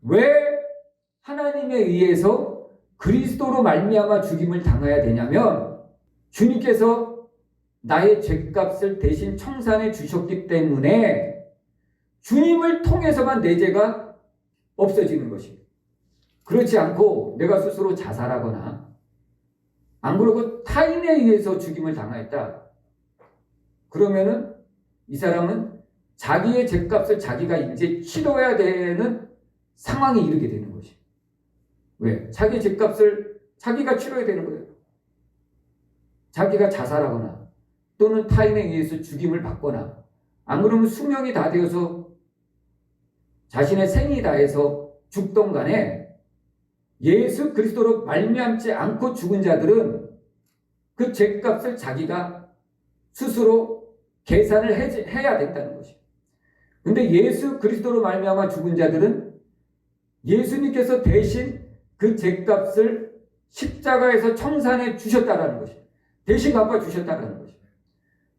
왜 하나님에 의해서 그리스도로 말미암아 죽임을 당해야 되냐면 주님께서 나의 죄값을 대신 청산해 주셨기 때문에 주님을 통해서만 내 죄가 없어지는 것입니다. 그렇지 않고 내가 스스로 자살하거나 안 그러고 타인에 의해서 죽임을 당하였다. 그러면은 이 사람은 자기의 죄값을 자기가 이제 치러야 되는 상황에 이르게 되는 것이. 왜? 자기의 죄값을 자기가 치러야 되는 거예요. 자기가 자살하거나 또는 타인에 의해서 죽임을 받거나 안 그러면 수명이 다 되어서 자신의 생이 다해서 죽던 간에 예수 그리스도로 말미암지 않고 죽은 자들은 그 죄값을 자기가 스스로 계산을 해야 된다는 것이에요. 근데 예수 그리스도로 말미암아 죽은 자들은 예수님께서 대신 그 죄값을 십자가에서 청산해 주셨다라는 것이에요. 대신 갚아 주셨다라는 것이에요.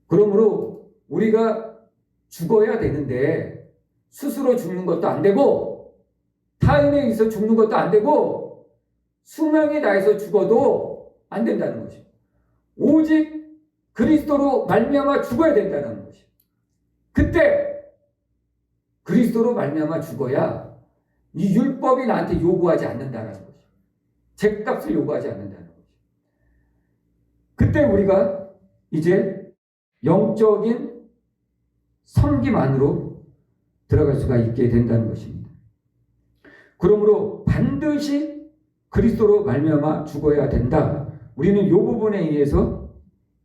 그러므로 우리가 죽어야 되는데 스스로 죽는 것도 안 되고 타인에 의해서 죽는 것도 안 되고 수명이 다해서 죽어도 안 된다는 것이에요. 오직 그리스도로 말미암아 죽어야 된다는 것이에요. 그때 그리스도로 말미암아 죽어야 이 율법이 나한테 요구하지 않는다라는 거죠. 죗값을 요구하지 않는다는 거죠. 그때 우리가 이제 영적인 섬김 안으로 들어갈 수가 있게 된다는 것입니다. 그러므로 반드시 그리스도로 말미암아 죽어야 된다. 우리는 이 부분에 의해서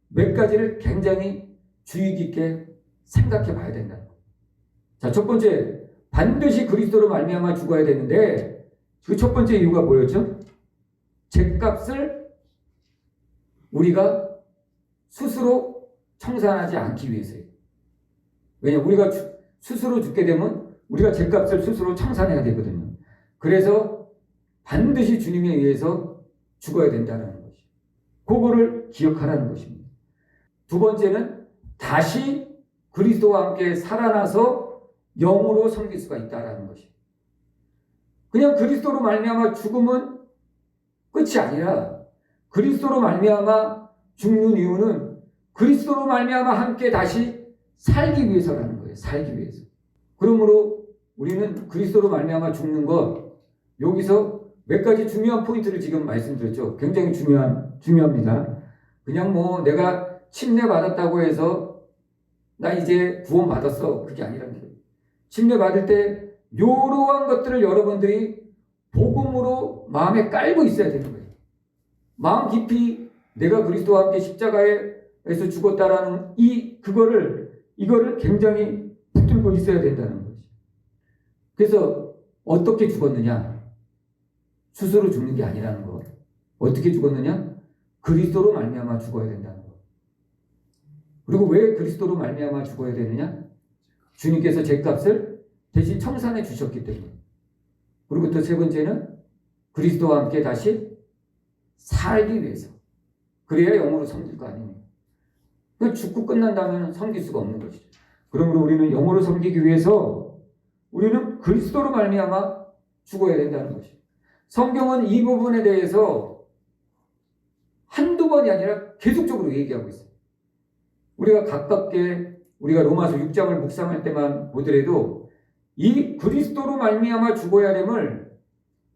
몇 가지를 굉장히 주의 깊게 생각해 봐야 된다는 거예요. 자, 첫 번째, 반드시 그리스도로 말미암아 죽어야 되는데 그 첫 번째 이유가 뭐였죠? 죗값을 우리가 스스로 청산하지 않기 위해서예요. 왜냐, 우리가 스스로 죽게 되면 우리가 죗값을 스스로 청산해야 되거든요. 그래서 반드시 주님에 의해서 죽어야 된다는 것이. 그거를 기억하라는 것입니다. 두 번째는 다시 그리스도와 함께 살아나서 영으로 섬길 수가 있다는 것이. 그냥 그리스도로 말미암아 죽음은 끝이 아니라 그리스도로 말미암아 죽는 이유는 그리스도로 말미암아 함께 다시 살기 위해서라는 거예요. 살기 위해서. 그러므로 우리는 그리스도로 말미암아 죽는 것, 여기서 몇 가지 중요한 포인트를 지금 말씀드렸죠. 굉장히 중요합니다. 그냥 뭐 내가 침례 받았다고 해서 나 이제 구원 받았어, 그게 아니라는 거예요. 침례 받을 때 이러한 것들을 여러분들이 복음으로 마음에 깔고 있어야 되는 거예요. 마음 깊이 내가 그리스도와 함께 십자가에서 죽었다라는 이거를 굉장히 붙들고 있어야 된다는 거죠. 그래서 어떻게 죽었느냐? 스스로 죽는 게 아니라는 거. 어떻게 죽었느냐? 그리스도로 말미암아 죽어야 된다는 거. 그리고 왜 그리스도로 말미암아 죽어야 되느냐? 주님께서 죗값을 대신 청산해 주셨기 때문에. 그리고 또 세 번째는 그리스도와 함께 다시 살기 위해서. 그래야 영으로 섬길 거 아닙니까? 죽고 끝난다면 섬길 수가 없는 것이죠. 그러므로 우리는 영으로 섬기기 위해서 우리는 그리스도로 말미암아 죽어야 된다는 것이죠. 성경은 이 부분에 대해서 한두 번이 아니라 계속적으로 얘기하고 있어요. 우리가 가깝게 우리가 로마서 6장을 묵상할 때만 보더라도 이 그리스도로 말미암아 죽어야 됨을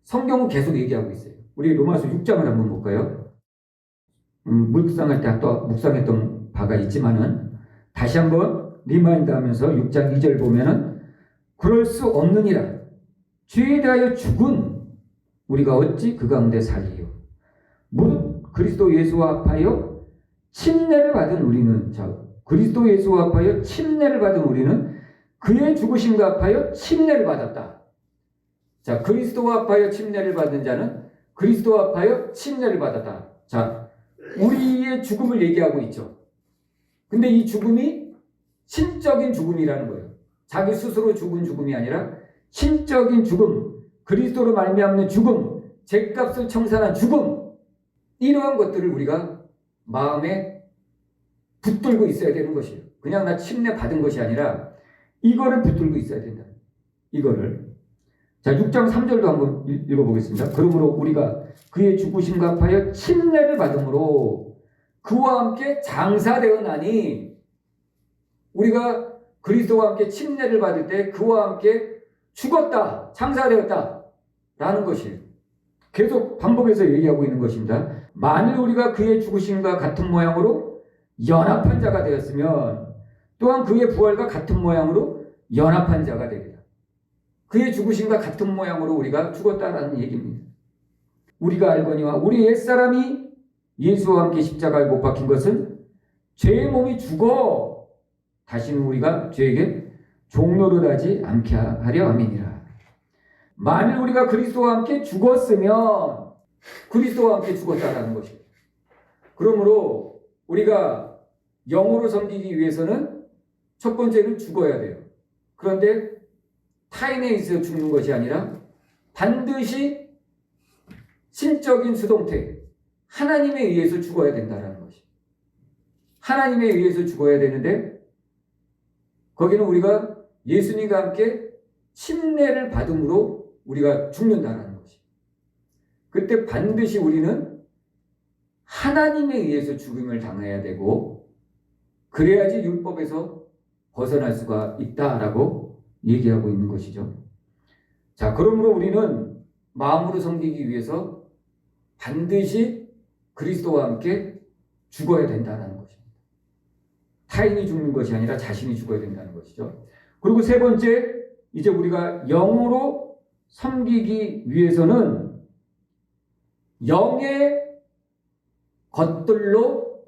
성경은 계속 얘기하고 있어요. 우리 로마서 6장을 한번 볼까요? 묵상할 때 또 묵상했던 바가 있지만은 다시 한번 리마인드 하면서 6장 2절 보면은 그럴 수 없느니라 죄에 대하여 죽은 우리가 어찌 그 가운데 살리요. 무릇 그리스도 예수와 합하여 침례를 받은 우리는, 자, 그리스도 예수와 합하여 침례를 받은 우리는 그의 죽으심과 합하여 침례를 받았다. 자, 그리스도와 합하여 침례를 받은 자는 그리스도와 합하여 침례를 받았다. 자, 우리의 죽음을 얘기하고 있죠. 근데 이 죽음이 신적인 죽음이라는 거예요. 자기 스스로 죽은 죽음이 아니라 신적인 죽음, 그리스도로 말미암는 죽음, 죗값을 청산한 죽음, 이러한 것들을 우리가 마음에 붙들고 있어야 되는 것이에요. 그냥 나 침례 받은 것이 아니라 이거를 붙들고 있어야 된다. 이거를. 자, 6장 3절도 한번 읽어보겠습니다. 그러므로 우리가 그의 죽으심과 합하여 침례를 받음으로 그와 함께 장사되었나니, 우리가 그리스도와 함께 침례를 받을 때 그와 함께 죽었다, 장사되었다 라는 것이에요. 계속 반복해서 얘기하고 있는 것입니다. 만일 우리가 그의 죽으심과 같은 모양으로 연합한 자가 되었으면 또한 그의 부활과 같은 모양으로 연합한 자가 되리라. 그의 죽으심과 같은 모양으로 우리가 죽었다라는 얘기입니다. 우리가 알거니와 우리 옛사람이 예수와 함께 십자가에 못 박힌 것은 죄의 몸이 죽어 다시는 우리가 죄에게 종노릇하지 않게 하려 함이니라. 만일 우리가 그리스도와 함께 죽었으면 그리스도와 함께 죽었다라는 것입니다. 그러므로 우리가 영으로 섬기기 위해서는 첫 번째는 죽어야 돼요. 그런데 타인에 의해서 죽는 것이 아니라 반드시 신적인 수동태, 하나님에 의해서 죽어야 된다는 것이. 하나님에 의해서 죽어야 되는데 거기는 우리가 예수님과 함께 침례를 받음으로 우리가 죽는다는 것이. 그때 반드시 우리는 하나님에 의해서 죽음을 당해야 되고 그래야지 율법에서 벗어날 수가 있다라고 얘기하고 있는 것이죠. 자, 그러므로 우리는 마음으로 섬기기 위해서 반드시 그리스도와 함께 죽어야 된다는 것입니다. 타인이 죽는 것이 아니라 자신이 죽어야 된다는 것이죠. 그리고 세 번째, 이제 우리가 영으로 섬기기 위해서는 영의 것들로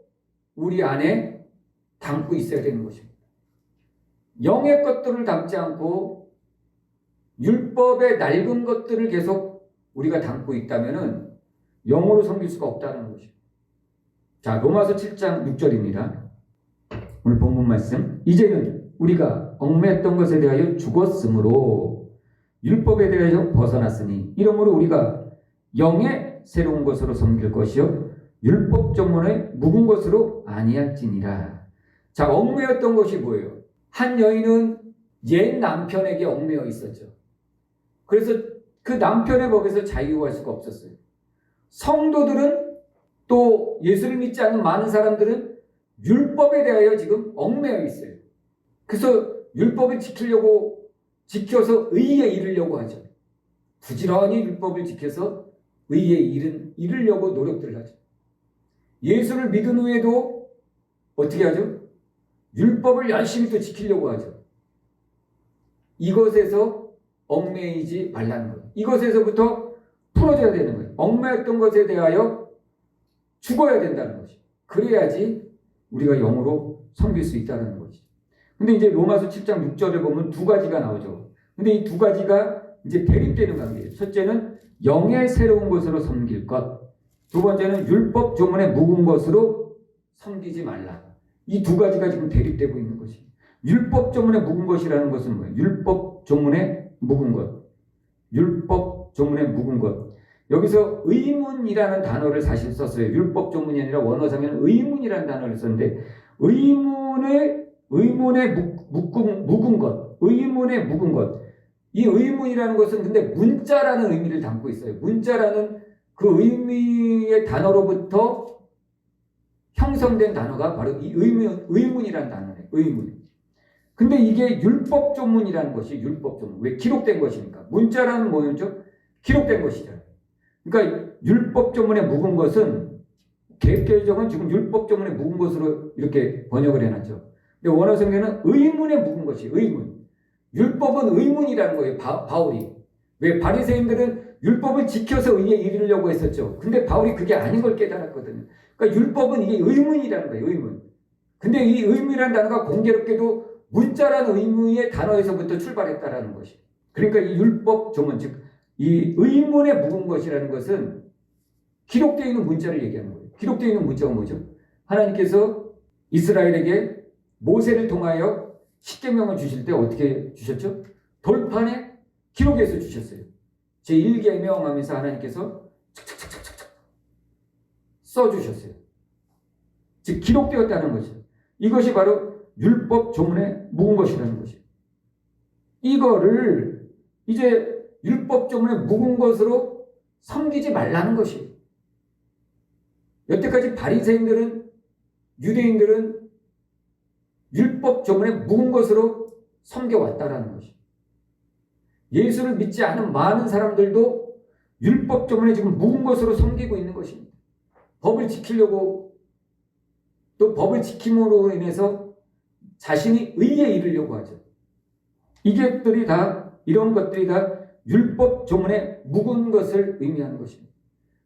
우리 안에 담고 있어야 되는 것입니다. 영의 것들을 담지 않고 율법의 낡은 것들을 계속 우리가 담고 있다면 영으로 섬길 수가 없다는 것입니다. 자, 로마서 7장 6절입니다. 오늘 본문 말씀. 이제는 우리가 얽매였던 것에 대하여 죽었으므로 율법에 대하여 벗어났으니 이러므로 우리가 영의 새로운 것으로 섬길 것이요 율법 전문의 묵은 것으로 아니할지니라. 자, 얽매였던 것이 뭐예요? 한 여인은 옛 남편에게 얽매여 있었죠. 그래서 그 남편의 법에서 자유할 수가 없었어요. 성도들은 또 예수를 믿지 않는 많은 사람들은 율법에 대하여 지금 얽매여 있어요. 그래서 율법을 지켜서 의에 이르려고 하죠. 부지런히 율법을 지켜서 의에 이르려고 노력들을 하죠. 예수를 믿은 후에도 어떻게 하죠? 율법을 열심히 또 지키려고 하죠. 이것에서 얽매이지 말라는 거예요. 이것에서부터 풀어져야 되는 거예요. 얽매였던 것에 대하여 죽어야 된다는 것이죠. 그래야지 우리가 영으로 섬길 수 있다는 것이죠. 근데 이제 로마서 7장 6절에 보면 두 가지가 나오죠. 근데 이 두 가지가 이제 대립되는 관계예요. 첫째는 영의 새로운 것으로 섬길 것. 두 번째는 율법 조문의 묵은 것으로 섬기지 말라. 이 두 가지가 지금 대립되고 있는 것입니다. 율법 조문의 묵은 것이라는 것은 뭐예요? 율법 조문의 묵은 것. 율법 조문의 묵은 것. 여기서 의문이라는 단어를 사실 썼어요. 율법 조문이 아니라 원어상에는 의문이라는 단어를 썼는데 의문의 묵은 것. 의문의 묵은 것. 이 의문이라는 것은 근데 문자라는 의미를 담고 있어요. 문자라는 그 의미의 단어로부터 형성된 단어가 바로 이 의문이라는 단어예요. 의문. 근데 이게 율법 조문이라는 것이 율법 조문. 왜 기록된 것입니까? 문자라는 뭐였죠? 기록된 것이잖아요. 그러니까 율법 조문에 묵은 것은 개혁개정은 지금 율법 조문에 묵은 것으로 이렇게 번역을 해놨죠. 근데 원어성에는 의문에 묵은 것이 의문. 율법은 의문이라는 거예요. 바울이. 왜 바리새인들은 율법을 지켜서 의에 이르려고 했었죠. 근데 바울이 그게 아닌 걸 깨달았거든요. 그러니까 율법은 이게 의문이라는 거예요. 의문. 근데 이 의문이라는 단어가 공교롭게도 문자라는 의미의 단어에서부터 출발했다라는 것이. 그러니까 이 율법 조문, 즉 이 의문에 묵은 것이라는 것은 기록되어 있는 문자를 얘기하는 거예요. 기록되어 있는 문자가 뭐죠? 하나님께서 이스라엘에게 모세를 통하여 십계명을 주실 때 어떻게 주셨죠? 돌판에 기록해서 주셨어요. 제1계명 하면서 하나님께서 착착착착착 써주셨어요. 즉 기록되었다는 것이죠. 이것이 바로 율법 조문에 묵은 것이라는 것이에요. 이거를 이제 율법 조문에 묵은 것으로 섬기지 말라는 것이에요. 여태까지 바리새인들은 유대인들은 율법 조문에 묵은 것으로 섬겨왔다라는 것이에요. 예수를 믿지 않은 많은 사람들도 율법 조문에 지금 묵은 것으로 섬기고 있는 것입니다. 법을 지키려고 또 법을 지킴으로 인해서 자신이 의에 이르려고 하죠. 이것들이 다 이런 것들이 다 율법 조문에 묵은 것을 의미하는 것입니다.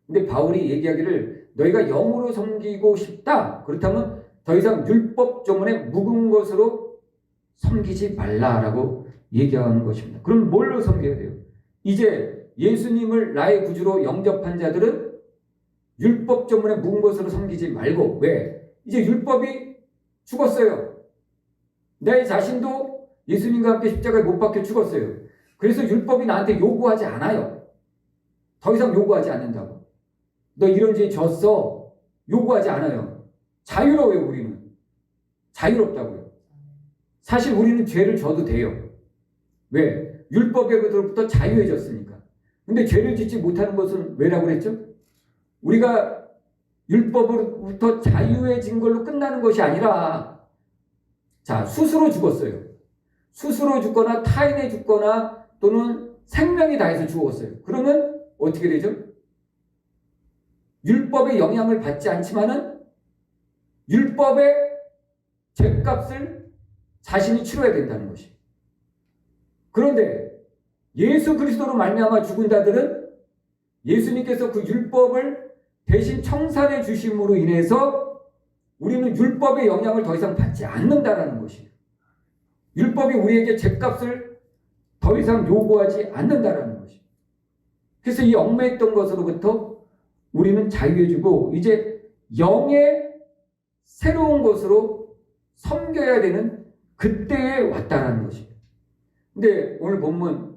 근데 바울이 얘기하기를 너희가 영으로 섬기고 싶다. 그렇다면 더 이상 율법 조문에 묵은 것으로 섬기지 말라라고 얘기하는 것입니다. 그럼 뭘로 섬겨야 돼요? 이제 예수님을 나의 구주로 영접한 자들은 율법 조문에 묵은 것으로 섬기지 말고 왜? 이제 율법이 죽었어요. 내 자신도 예수님과 함께 십자가에 못 박혀 죽었어요. 그래서 율법이 나한테 요구하지 않아요. 더 이상 요구하지 않는다고. 너 이런 죄 졌어. 요구하지 않아요. 자유로워요, 우리는. 자유롭다고요. 사실 우리는 죄를 져도 돼요. 왜? 율법에로부터 자유해졌으니까. 근데 죄를 짓지 못하는 것은 왜라고 그랬죠? 우리가 율법으로부터 자유해진 걸로 끝나는 것이 아니라 자, 스스로 죽었어요. 스스로 죽거나 타인에 죽거나 또는 생명이 다해서 죽었어요. 그러면 어떻게 되죠? 율법의 영향을 받지 않지만은 율법의 죄값을 자신이 치러야 된다는 것이. 그런데 예수 그리스도로 말미암아 죽은 자들은 예수님께서 그 율법을 대신 청산해 주심으로 인해서 우리는 율법의 영향을 더 이상 받지 않는다라는 것이에요. 율법이 우리에게 죄값을 더 이상 요구하지 않는다라는 것이에요. 그래서 이 얽매였던 것으로부터 우리는 자유해지고 이제 영의 새로운 것으로 섬겨야 되는 그때에 왔다라는 것이에요. 근데 오늘 본문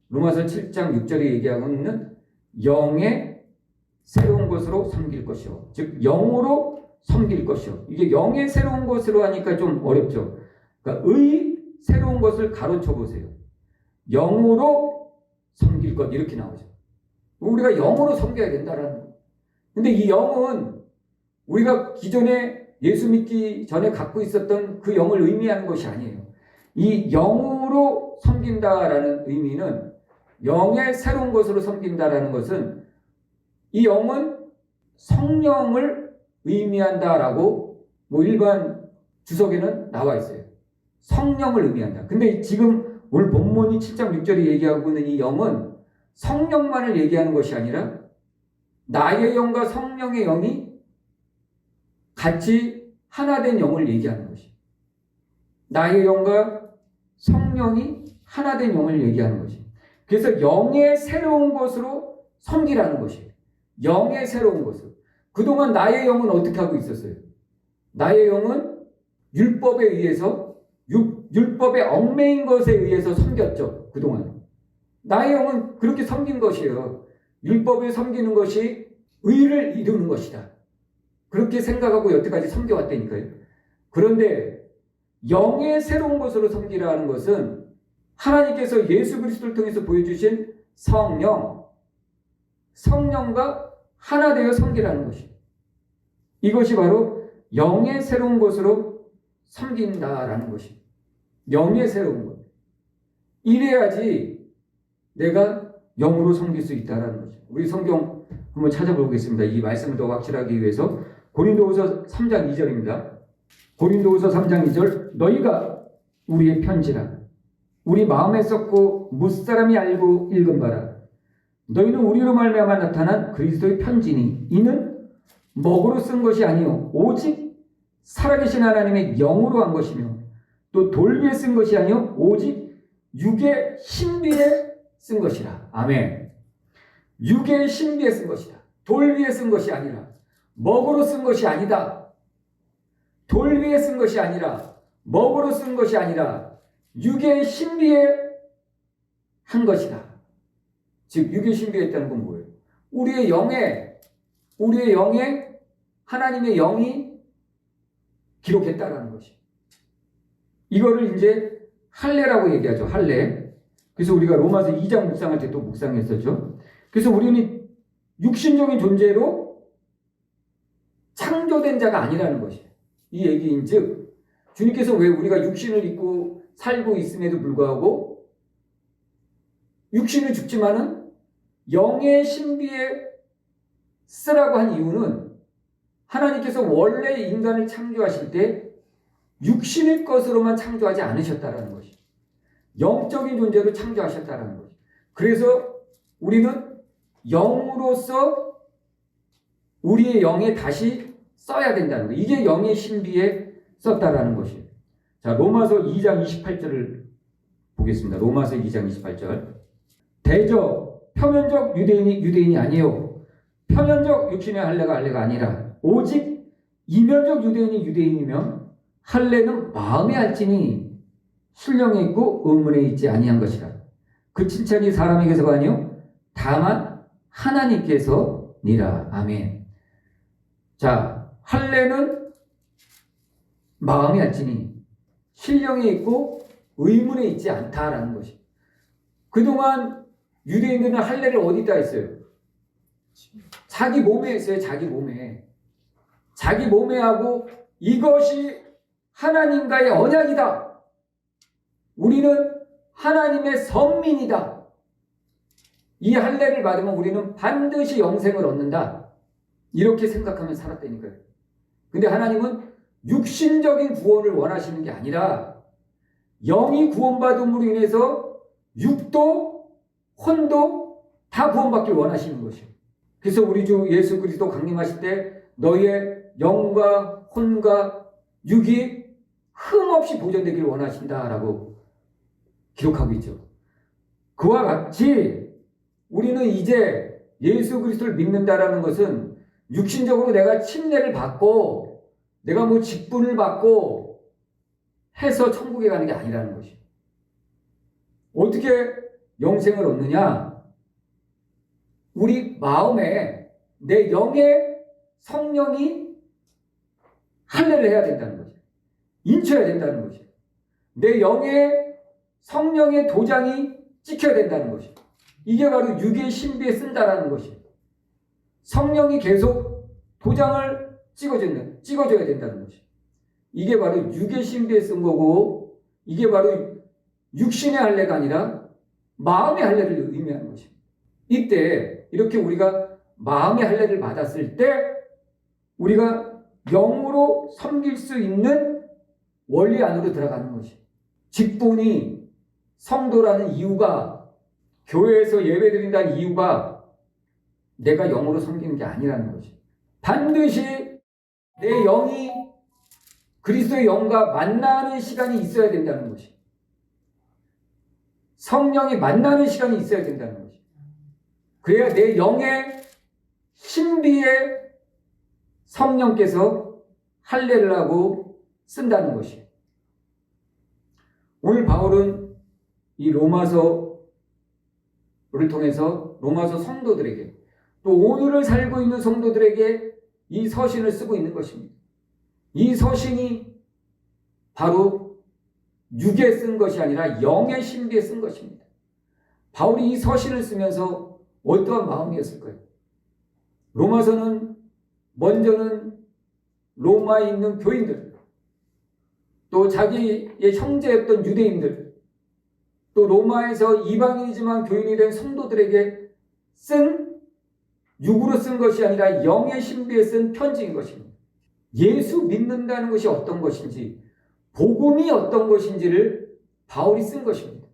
로마서 7장 6절에 얘기하고 있는 영의 새로운 것으로 섬길 것이요. 즉 영으로 섬길 것이요. 이게 영의 새로운 것으로 하니까 좀 어렵죠. 그러니까 의 새로운 것을 가로쳐 보세요. 영으로 섬길 것 이렇게 나오죠. 우리가 영으로 섬겨야 된다라는 거예요. 근데 이 영은 우리가 기존에 예수 믿기 전에 갖고 있었던 그 영을 의미하는 것이 아니에요. 이 영으로 섬긴다라는 의미는 영의 새로운 것으로 섬긴다라는 것은 이 영은 성령을 의미한다라고 뭐 일반 주석에는 나와 있어요. 성령을 의미한다. 근데 지금 오늘 본문이 7장 6절에 얘기하고 있는 이 영은 성령만을 얘기하는 것이 아니라 나의 영과 성령의 영이 같이 하나 된 영을 얘기하는 것이. 나의 영과 성령이 하나 된 영을 얘기하는 것이. 그래서 영의 새로운 것으로 섬기라는 것이에요. 영의 새로운 것으로. 그동안 나의 영은 어떻게 하고 있었어요? 나의 영은 율법에 의해서 율법의 얽매인 것에 의해서 섬겼죠. 그동안. 나의 영은 그렇게 섬긴 것이에요. 율법에 섬기는 것이 의를 이루는 것이다. 그렇게 생각하고 여태까지 섬겨왔다니까요. 그런데 영의 새로운 것으로 섬기라는 것은 하나님께서 예수 그리스도를 통해서 보여주신 성령과 하나 되어 섬기라는 것이에요. 이것이 바로 영의 새로운 것으로 섬긴다라는 것이에요. 영의 새로운 것. 이래야지 내가 영으로 섬길 수 있다라는 거죠. 우리 성경 한번 찾아보겠습니다. 이 말씀을 더 확실하기 위해서 고린도후서 3장 2절입니다. 고린도후서 3장 2절 너희가 우리의 편지라 우리 마음에 썼고 무사람이 알고 읽은 바라 너희는 우리로 말미암아 나타난 그리스도의 편지니 이는 먹으로 쓴 것이 아니요 오직 살아계신 하나님의 영으로 한 것이며 또 돌비에 쓴 것이 아니요 오직 육의 신비에 쓴 것이라. 아멘. 육의 신비에 쓴 것이다. 돌 위에 쓴 것이 아니라 먹으로 쓴 것이 아니다. 돌 위에 쓴 것이 아니라 먹으로 쓴 것이 아니라 육의 신비에 한 것이다. 즉 육의 신비에 있다는 건 뭐예요? 우리의 영에 하나님의 영이 기록했다라는 것이. 이거를 이제 할례라고 얘기하죠. 할례. 그래서 우리가 로마서 2장 묵상할 때 또 묵상했었죠. 그래서 우리는 육신적인 존재로 창조된 자가 아니라는 것이에요. 이 얘기인즉 주님께서 왜 우리가 육신을 입고 살고 있음에도 불구하고 육신은 죽지만은 영의 신비에 쓰라고 한 이유는 하나님께서 원래 인간을 창조하실 때 육신의 것으로만 창조하지 않으셨다라는 것이에요. 영적인 존재로 창조하셨다라는 것이에요. 그래서 우리는 영으로서 우리의 영에 다시 써야 된다는 거예요. 이게 영의 신비에 썼다라는 것이에요. 자, 로마서 2장 28절을 보겠습니다. 로마서 2장 28절. 대저 표면적 유대인이 아니요 표면적 육신의 할례가 아니라 오직 이면적 유대인이 유대인이면 할례는 마음에 할지니 신령에 있고 의문에 있지 아니한 것이라. 그 칭찬이 사람에게서가 아니요 다만 하나님께서니라. 아멘. 자, 할례는 마음에 할지니 신령에 있고 의문에 있지 않다라는 것이. 그동안 유대인들은 할례를 어디다 했어요? 자기 몸에 했어요. 자기 몸에. 자기 몸에 하고 이것이 하나님과의 언약이다. 우리는 하나님의 선민이다. 이 할례를 받으면 우리는 반드시 영생을 얻는다. 이렇게 생각하면 살았다니까요. 근데 하나님은 육신적인 구원을 원하시는 게 아니라 영이 구원받음으로 인해서 육도, 혼도 다 구원받길 원하시는 것이에요. 그래서 우리 주 예수 그리스도 강림하실 때 너희의 영과 혼과 육이 흠없이 보존되길 원하신다라고 기록하고 있죠. 그와 같이 우리는 이제 예수 그리스도를 믿는다라는 것은 육신적으로 내가 침례를 받고 내가 뭐 직분을 받고 해서 천국에 가는 게 아니라는 것이에요. 어떻게 영생을 얻느냐? 우리 마음에 내 영의 성령이 할례를 해야 된다는 거죠. 인쳐야 된다는 것이에요. 내 영의 성령의 도장이 찍혀야 된다는 것이에요. 이게 바로 육의 신비에 쓴다라는 것이에요. 성령이 계속 도장을 찍어줘야 된다는 것이에요. 이게 바로 육의 신비에 쓴 거고, 이게 바로 육신의 할례가 아니라 마음의 할례를 의미하는 것입니다. 이때 이렇게 우리가 마음의 할례를 받았을 때 우리가 영으로 섬길 수 있는 원리 안으로 들어가는 것이에요. 직분이 성도라는 이유가, 교회에서 예배드린다는 이유가 내가 영으로 섬기는 게 아니라는 것이에요. 반드시 내 영이 그리스도의 영과 만나는 시간이 있어야 된다는 것이에요. 성령이 만나는 시간이 있어야 된다는 것이에요. 그래야 내 영의 신비에 성령께서 할례를 하고 쓴다는 것이에요. 오늘 바울은 이 로마서를 통해서 로마서 성도들에게 또 오늘을 살고 있는 성도들에게 이 서신을 쓰고 있는 것입니다. 이 서신이 바로 육에 쓴 것이 아니라 영의 신비에 쓴 것입니다. 바울이 이 서신을 쓰면서 어떠한 마음이었을까요? 로마서는 먼저는 로마에 있는 교인들, 또 자기의 형제였던 유대인들, 또 로마에서 이방인이지만 교인이 된 성도들에게 쓴, 육으로 쓴 것이 아니라 영의 신비에 쓴 편지인 것입니다. 예수 믿는다는 것이 어떤 것인지, 복음이 어떤 것인지를 바울이 쓴 것입니다.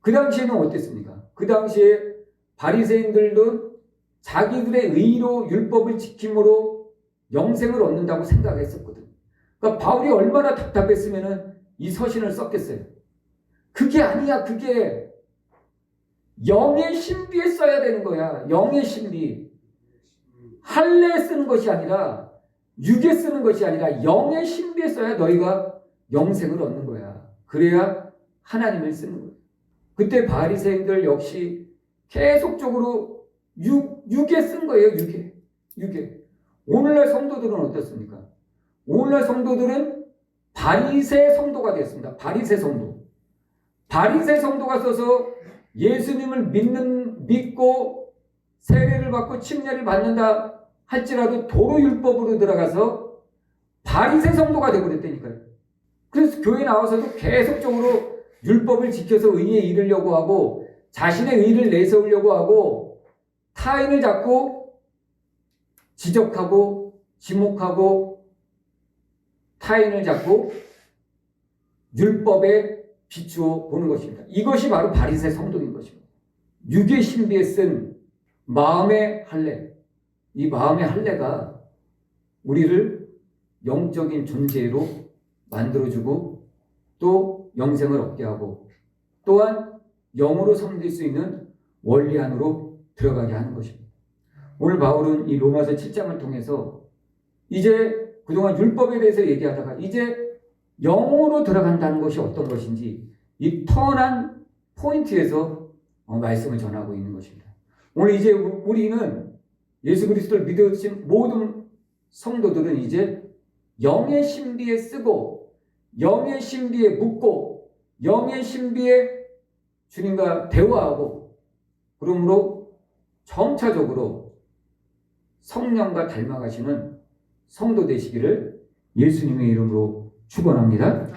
그 당시에는 어땠습니까? 그 당시에 바리새인들도 자기들의 의로 율법을 지킴으로 영생을 얻는다고 생각했었거든요. 그러니까 바울이 얼마나 답답했으면 이 서신을 썼겠어요. 그게 아니야. 그게 영의 신비에 써야 되는 거야. 영의 신비. 할례에 쓰는 것이 아니라, 육에 쓰는 것이 아니라 영의 신비에 써야 너희가 영생을 얻는 거야. 그래야 하나님을 쓰는 거야. 그때 바리새인들 역시 계속적으로 육에 쓴 거예요. 육에. 오늘날 성도들은 어떻습니까? 오늘날 성도들은 바리새 성도가 됐습니다. 바리새 성도. 바리새 성도가 써서 예수님을 믿고 세례를 받고 침례를 받는다 할지라도 도로 율법으로 들어가서 바리새 성도가 되어버렸다니까요. 그래서 교회 나와서도 계속적으로 율법을 지켜서 의에 이르려고 하고 자신의 의를 내세우려고 하고 타인을 자꾸 지적하고 지목하고 타인을 자꾸 율법에 비추어 보는 것입니다. 이것이 바로 바리새 성도인 것입니다. 육의 신비에 쓴 마음의 할례, 이 마음의 할례가 우리를 영적인 존재로 만들어주고 또 영생을 얻게 하고 또한 영으로 섬길 수 있는 원리 안으로 들어가게 하는 것입니다. 오늘 바울은 이 로마서 7장을 통해서 이제 그동안 율법에 대해서 얘기하다가 이제 영으로 들어간다는 것이 어떤 것인지 이 턴한 포인트에서 말씀을 전하고 있는 것입니다. 오늘 이제 우리는 예수 그리스도를 믿으신 모든 성도들은 이제 영의 신비에 쓰고 영의 신비에 묻고 영의 신비에 주님과 대화하고 그러므로 점차적으로 성령과 닮아가시는 성도 되시기를 예수님의 이름으로 축원합니다.